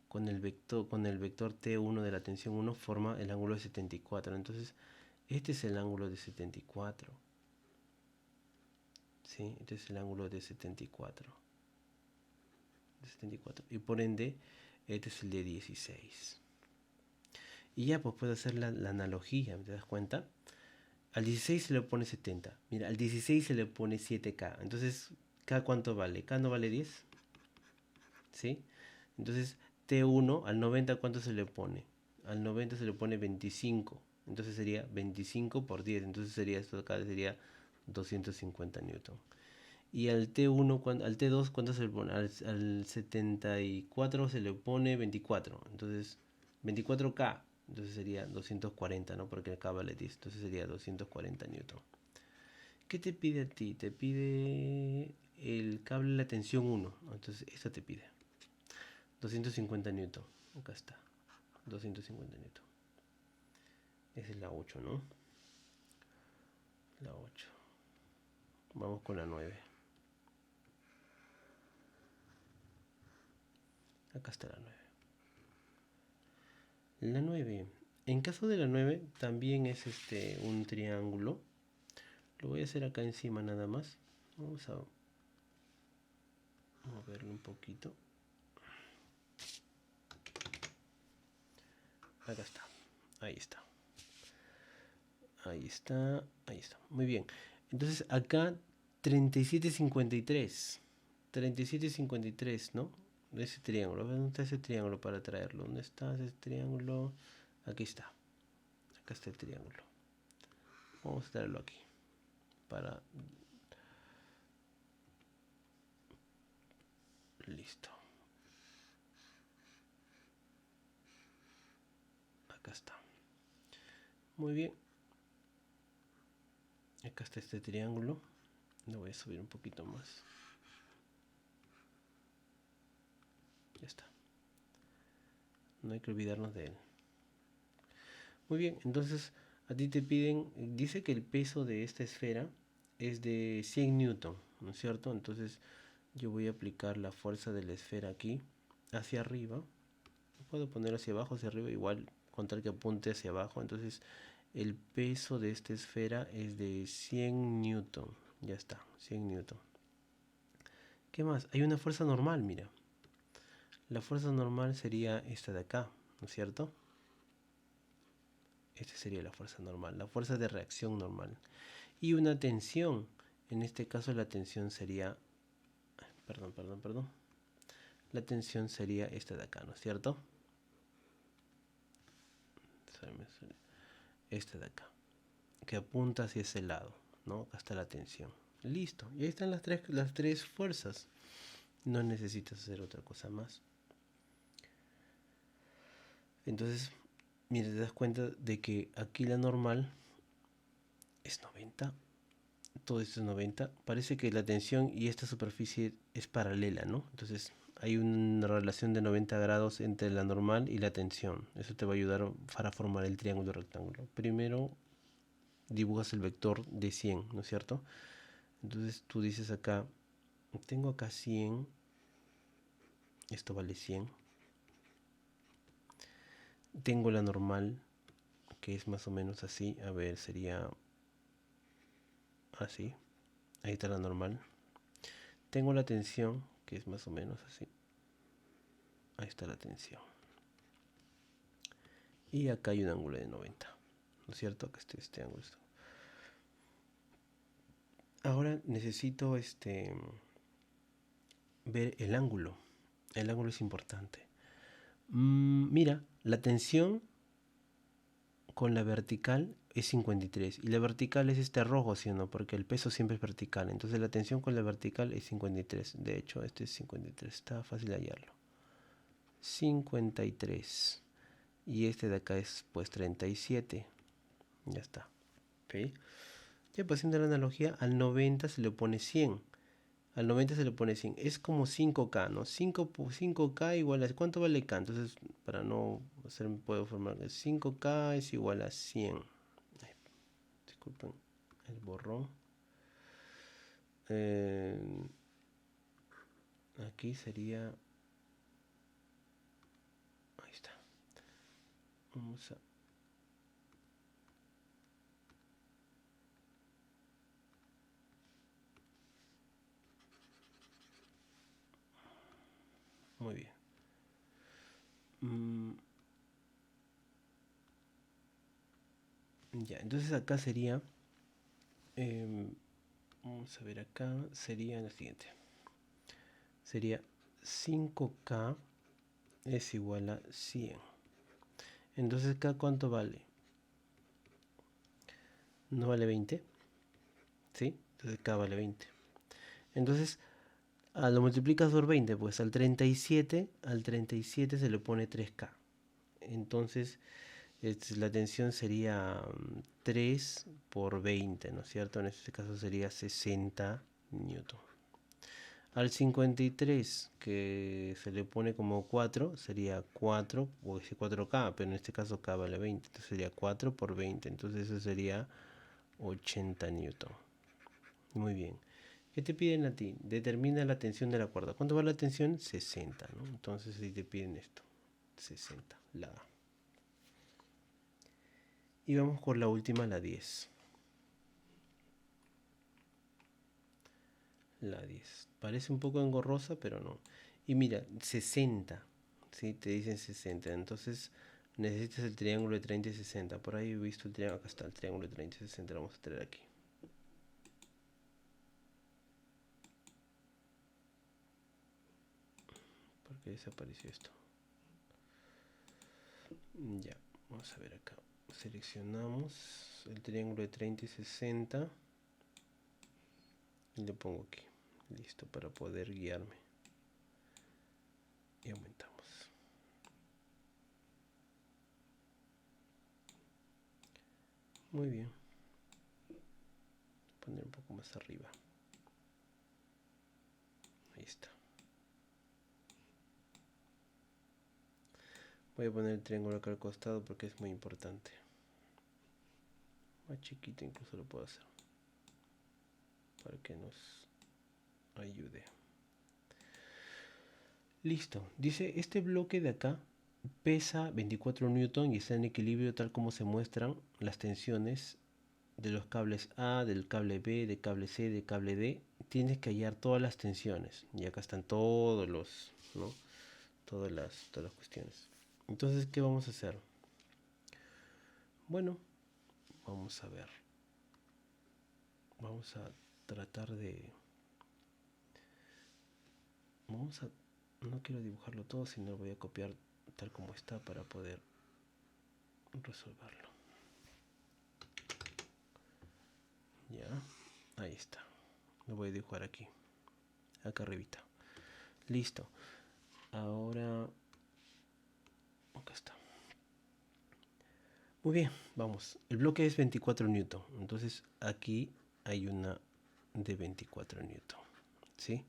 con el vector T1 de la tensión 1 forma el ángulo de 74. Entonces este es el ángulo de 74. ¿Sí? Este es el ángulo de 74. Y por ende este es el de 16. Y ya pues puedo hacer la analogía, ¿te das cuenta? Al 16 se le pone 70. Mira, al 16 se le pone 7K. Entonces, ¿K cuánto vale? ¿K no vale 10? ¿Sí? Entonces, T1 al 90, ¿cuánto se le pone? Al 90 se le pone 25. Entonces sería 25 por 10. Entonces sería esto acá, sería 250 newton. Y al T1, al T2, ¿cuánto se le pone? Al 74 se le pone 24. Entonces, 24K. Entonces sería 240, ¿no? Porque el K vale 10. Entonces sería 240 newton. ¿Qué te pide a ti? Te pide el cable de la tensión 1. Entonces, esta te pide 250 newton. Acá está. 250 newton. Esa es la 8, ¿no? La 8. Vamos con la 9. Acá está la 9. La 9. En caso de la 9, también es un triángulo. Lo voy a hacer acá encima nada más. Vamos a moverlo un poquito. Acá está. Ahí está. Ahí está. Ahí está. Muy bien. Entonces acá 3753. 3753, ¿no? Ese triángulo. ¿Dónde está ese triángulo para traerlo? ¿Dónde está ese triángulo? Aquí está. Acá está el triángulo. Vamos a traerlo aquí. Para... Listo. Acá está. Muy bien. Acá está este triángulo. Lo voy a subir un poquito más. Ya está. No hay que olvidarnos de él. Muy bien, entonces a ti te piden, dice que el peso de esta esfera es de 100 newton, ¿no es cierto? Entonces yo voy a aplicar la fuerza de la esfera aquí, hacia arriba. Puedo poner hacia abajo, hacia arriba, igual con tal que apunte hacia abajo. Entonces el peso de esta esfera es de 100 newton. Ya está, 100 newton. ¿Qué más? Hay una fuerza normal, mira. La fuerza normal sería esta de acá, ¿no es cierto? Esta sería la fuerza normal, la fuerza de reacción normal. Y una tensión. En este caso la tensión sería, perdón. La tensión sería esta de acá, ¿no es cierto? Esta de acá, que apunta hacia ese lado, ¿no? Acá está la tensión. Listo. Y ahí están las tres fuerzas. No necesitas hacer otra cosa más. Entonces, mira, te das cuenta de que aquí la normal es 90. Todo esto es 90. Parece que la tensión y esta superficie es paralela, ¿no? Entonces hay una relación de 90 grados entre la normal y la tensión. Eso te va a ayudar para formar el triángulo rectángulo. Primero dibujas el vector de 100, ¿no es cierto? Entonces tú dices acá, tengo acá 100, esto vale 100. Tengo la normal, que es más o menos así. A ver, sería así. Ahí está la normal. Tengo la tensión, que es más o menos así. Ahí está la tensión. Y acá hay un ángulo de 90. ¿No es cierto? Acá está este ángulo. Ahora necesito ver el ángulo. El ángulo es importante. Mira, la tensión con la vertical es 53. Y la vertical es este rojo, ¿sí o no? Porque el peso siempre es vertical. Entonces la tensión con la vertical es 53. De hecho, este es 53. Está fácil hallarlo. 53. Y este de acá es pues 37. Ya está. ¿Sí? Ya pues haciendo la analogía, al 90 se le pone 100. Al 90 se le pone 100. Es como 5K, ¿no? 5K igual a... ¿Cuánto vale K? Entonces, para no hacer, puedo formar... 5K es igual a 100. Ay, disculpen el borrón. Aquí sería... Ahí está. Vamos a... Muy bien. Ya, entonces acá sería... vamos a ver acá. Sería la siguiente. Sería 5K es igual a 100. Entonces acá ¿cuánto vale? ¿No vale 20? ¿Sí? Entonces acá vale 20. Entonces, lo multiplicas por 20, pues al 37 se le pone 3K. Entonces, la tensión sería 3 por 20, ¿no es cierto? En este caso sería 60 newton. Al 53, que se le pone como 4, sería 4, o ese 4K, pero en este caso K vale 20, entonces sería 4 por 20, entonces eso sería 80 newton. Muy bien. ¿Qué te piden a ti? Determina la tensión de la cuerda. ¿Cuánto va la tensión? 60, ¿no? Entonces ahí te piden esto. 60, la A. Y vamos con la última, la 10. La 10. Parece un poco engorrosa, pero no. Y mira, 60. ¿Sí? Te dicen 60. Entonces necesitas el triángulo de 30 y 60. Por ahí he visto el triángulo. Acá está el triángulo de 30 y 60. Lo vamos a traer aquí. ¿Por qué desapareció esto? Ya, vamos a ver acá. Seleccionamos el triángulo de 30 y 60 y lo pongo aquí. Listo para poder guiarme. Y aumentamos. Muy bien. Voy a poner un poco más arriba. Ahí está. Voy a poner el triángulo acá al costado porque es muy importante. Más chiquito incluso lo puedo hacer. Para que nos ayude. Listo. Dice, este bloque de acá pesa 24 newton y está en equilibrio tal como se muestran las tensiones de los cables A, del cable B, del cable C, del cable D. Tienes que hallar todas las tensiones. Y acá están todos los, ¿no? Todas las cuestiones. Entonces, ¿qué vamos a hacer? Bueno, vamos a ver. Vamos a tratar de... No quiero dibujarlo todo, sino voy a copiar tal como está para poder resolverlo. Ya, ahí está. Lo voy a dibujar aquí, acá arribita. Listo. Ahora, acá está. Muy bien, vamos. El bloque es 24 newton. Entonces aquí hay una de 24 newton. ¿Sí?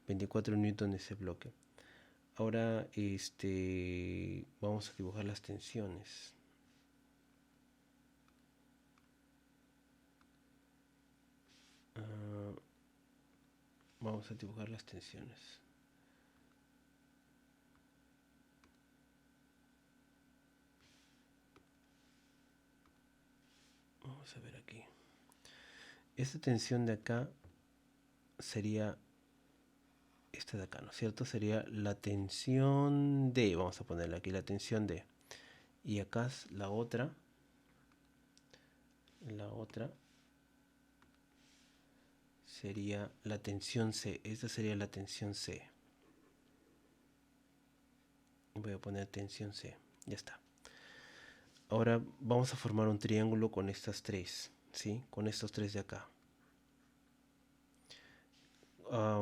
24 newton ese bloque. Ahora vamos a dibujar las tensiones. Vamos a dibujar las tensiones. Vamos a ver aquí. Esta tensión de acá sería esta de acá, ¿no es cierto? Sería la tensión D. Vamos a ponerle aquí la tensión D. Y acá es la otra. La otra sería la tensión C. Esta sería la tensión C. Voy a poner tensión C. Ya está. Ahora vamos a formar un triángulo con estas tres, ¿sí? Con estos tres de acá.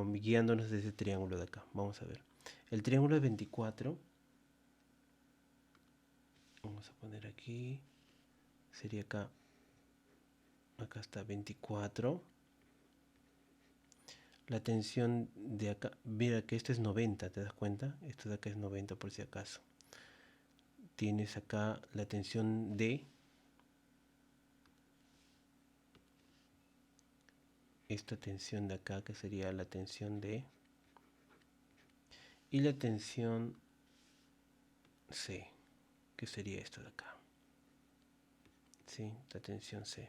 Guiándonos de ese triángulo de acá. Vamos a ver. El triángulo es 24. Vamos a poner aquí. Sería acá. Acá está 24. La tensión de acá. Mira que esto es 90, ¿te das cuenta? Esto de acá es 90 por si acaso. Tienes acá la tensión D. Esta tensión de acá que sería la tensión D. Y la tensión C, que sería esta de acá. ¿Sí? La tensión C.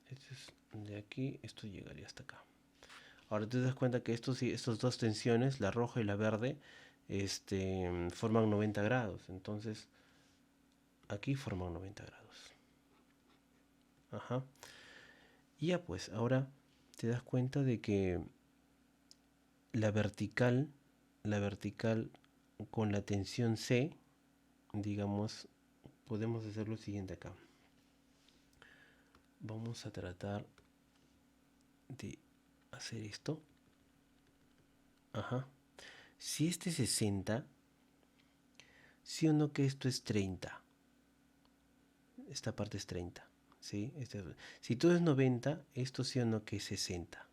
Esto es de aquí, esto llegaría hasta acá. Ahora te das cuenta que estos dos tensiones, la roja y la verde, forman 90 grados. Entonces, aquí forman 90 grados. Ajá. Y ya pues, ahora te das cuenta de que la vertical con la tensión C, digamos, podemos hacer lo siguiente acá. Vamos a tratar de hacer esto. Ajá. Si este es 60, sí o no que esto es 30. Esta parte es 30. ¿Sí? Si todo es 90, esto sí o no que es 60.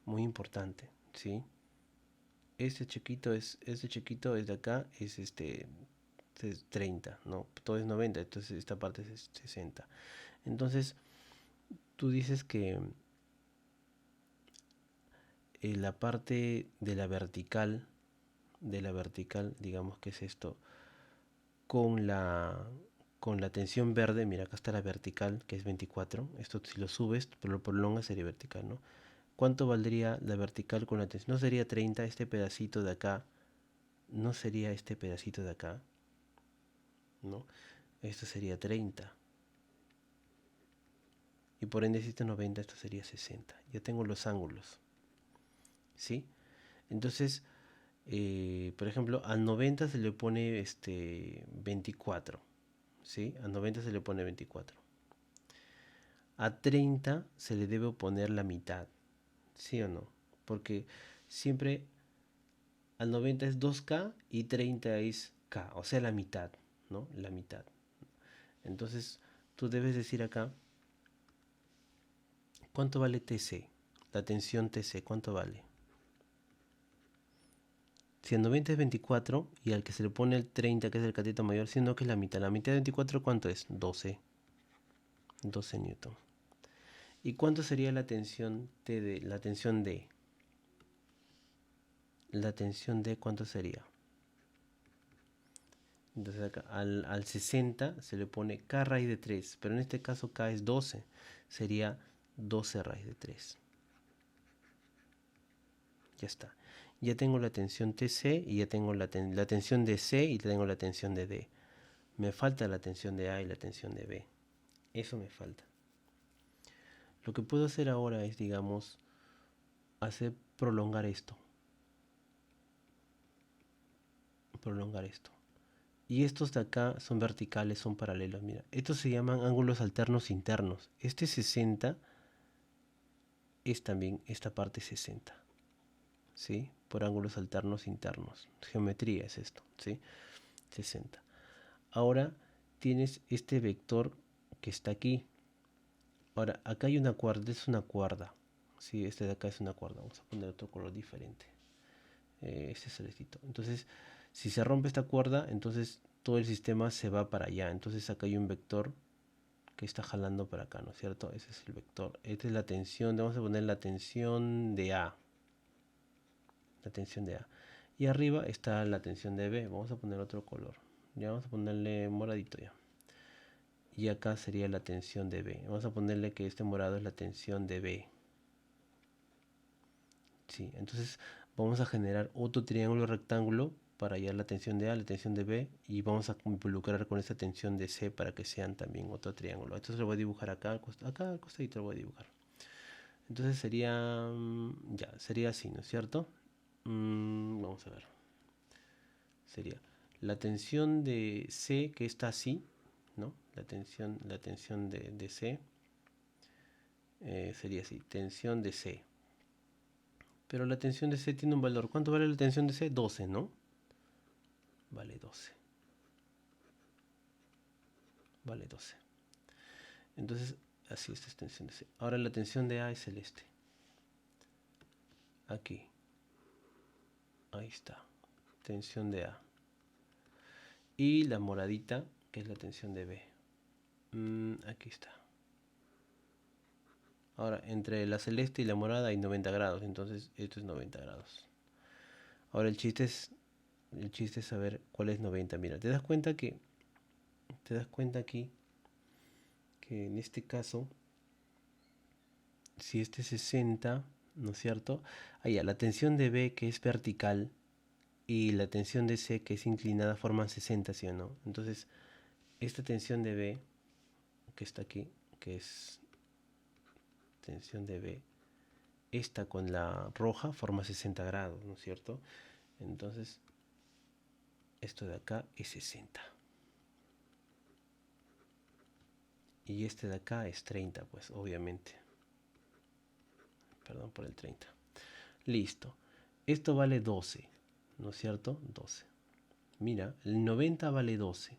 Muy importante, ¿sí? Este chiquito es de acá, es 30, ¿no? Todo es 90, entonces esta parte es 60. Entonces, tú dices que la parte de la vertical, digamos que es esto, con la tensión verde, mira, acá está la vertical, que es 24. Esto si lo subes, pero lo prolongas sería vertical, ¿no? ¿Cuánto valdría la vertical con la tensión? ¿No sería 30 este pedacito de acá? ¿No sería este pedacito de acá? ¿No? Esto sería 30. Y por ende, si esto es 90, esto sería 60. Ya tengo los ángulos. ¿Sí? Entonces, por ejemplo, al 90 se le pone 24. ¿Sí? Al 90 se le pone 24. A 30 se le debe poner la mitad. ¿Sí o no? Porque siempre al 90 es 2K y 30 es K, o sea, la mitad, ¿no? La mitad. Entonces, tú debes decir acá, ¿cuánto vale TC? La tensión TC, ¿cuánto vale? Si al 90 es 24 y al que se le pone el 30, que es el cateto mayor, siendo que es la mitad. La mitad de 24, ¿cuánto es? 12. 12 newton. ¿Y cuánto sería la tensión la tensión D? La tensión D, ¿cuánto sería? Entonces acá al 60 se le pone K raíz de 3, pero en este caso K es 12, sería 12 raíz de 3. Ya está. Ya tengo la tensión TC y ya tengo la tensión de C y tengo la tensión de D. Me falta la tensión de A y la tensión de B. Eso me falta. Lo que puedo hacer ahora es, digamos, hacer prolongar esto. Prolongar esto. Y estos de acá son verticales, son paralelos. Mira, estos se llaman ángulos alternos internos. Este 60 es también esta parte 60. ¿Sí? Por ángulos alternos internos. Geometría es esto, ¿sí? 60. Ahora tienes este vector que está aquí. Ahora, acá hay una cuerda, es una cuerda. Sí, este de acá es una cuerda. Vamos a poner otro color diferente. Este celestito. Entonces, si se rompe esta cuerda, entonces todo el sistema se va para allá. Entonces acá hay un vector que está jalando para acá, ¿no es cierto? Ese es el vector. Esta es la tensión. Vamos a poner la tensión de A. La tensión de A. Y arriba está la tensión de B. Vamos a poner otro color. Ya vamos a ponerle moradito ya. Y acá sería la tensión de B. Vamos a ponerle que este morado es la tensión de B. Sí, entonces vamos a generar otro triángulo rectángulo para hallar la tensión de A, la tensión de B, y vamos a involucrar con esta tensión de C para que sean también otro triángulo. Esto se lo voy a dibujar acá, acá al costadito lo voy a dibujar. Entonces sería, ya, sería así, ¿no es cierto? Vamos a ver. Sería la tensión de C que está así, ¿no? La tensión de C sería así, tensión de C. Pero la tensión de C tiene un valor. ¿Cuánto vale la tensión de C? 12, ¿no? Vale 12. Vale 12. Entonces, así esta es tensión de C. Ahora la tensión de A es celeste. Aquí. Ahí está. Tensión de A. Y la moradita, que es la tensión de B. Aquí está. Ahora, entre la celeste y la morada hay 90 grados. Entonces, esto es 90 grados. Ahora el chiste es saber cuál es 90. Mira, te das cuenta aquí que en este caso, si este es 60, ¿no es cierto? Allá, la tensión de B que es vertical y la tensión de C que es inclinada forman 60, ¿sí o no? Entonces, esta tensión de B que está aquí, que es tensión de B, esta con la roja forma 60 grados, ¿no es cierto? Entonces, esto de acá es 60. Y este de acá es 30, pues obviamente. Perdón por el 30. Listo. Esto vale 12, ¿no es cierto? 12. Mira, el 90 vale 12.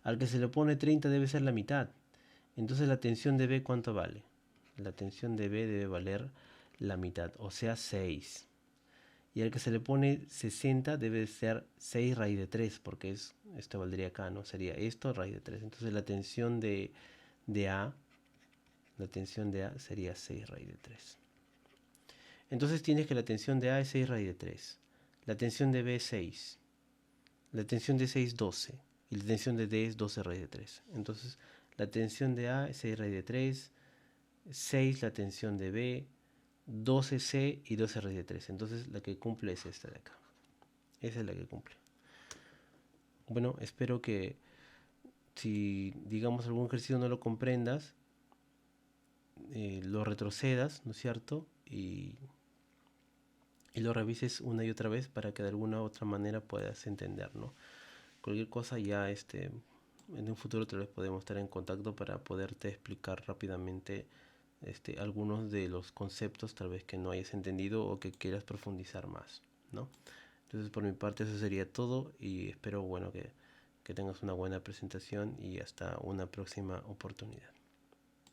Al que se le pone 30 debe ser la mitad. Entonces la tensión de B, ¿cuánto vale? La tensión de B debe valer la mitad, o sea 6. Y al que se le pone 60 debe ser 6 raíz de 3, porque esto valdría acá, ¿no? Sería esto raíz de 3. Entonces la tensión de A, la tensión de A sería 6 raíz de 3. Entonces tienes que la tensión de A es 6 raíz de 3. La tensión de B es 6. La tensión de C es 12. Y la tensión de D es 12 raíz de 3. Entonces la tensión de A es 6 raíz de 3. 6 la tensión de B. 12C y 12 raíz de 3. Entonces la que cumple es esta de acá. Esa es la que cumple. Bueno, espero que si digamos algún ejercicio no lo comprendas, lo retrocedas, ¿no es cierto? Y lo revises una y otra vez para que de alguna u otra manera puedas entender, ¿no? Cualquier cosa ya en un futuro tal vez podemos estar en contacto para poderte explicar rápidamente algunos de los conceptos tal vez que no hayas entendido o que quieras profundizar más, ¿no? Entonces por mi parte eso sería todo y espero bueno que tengas una buena presentación y hasta una próxima oportunidad.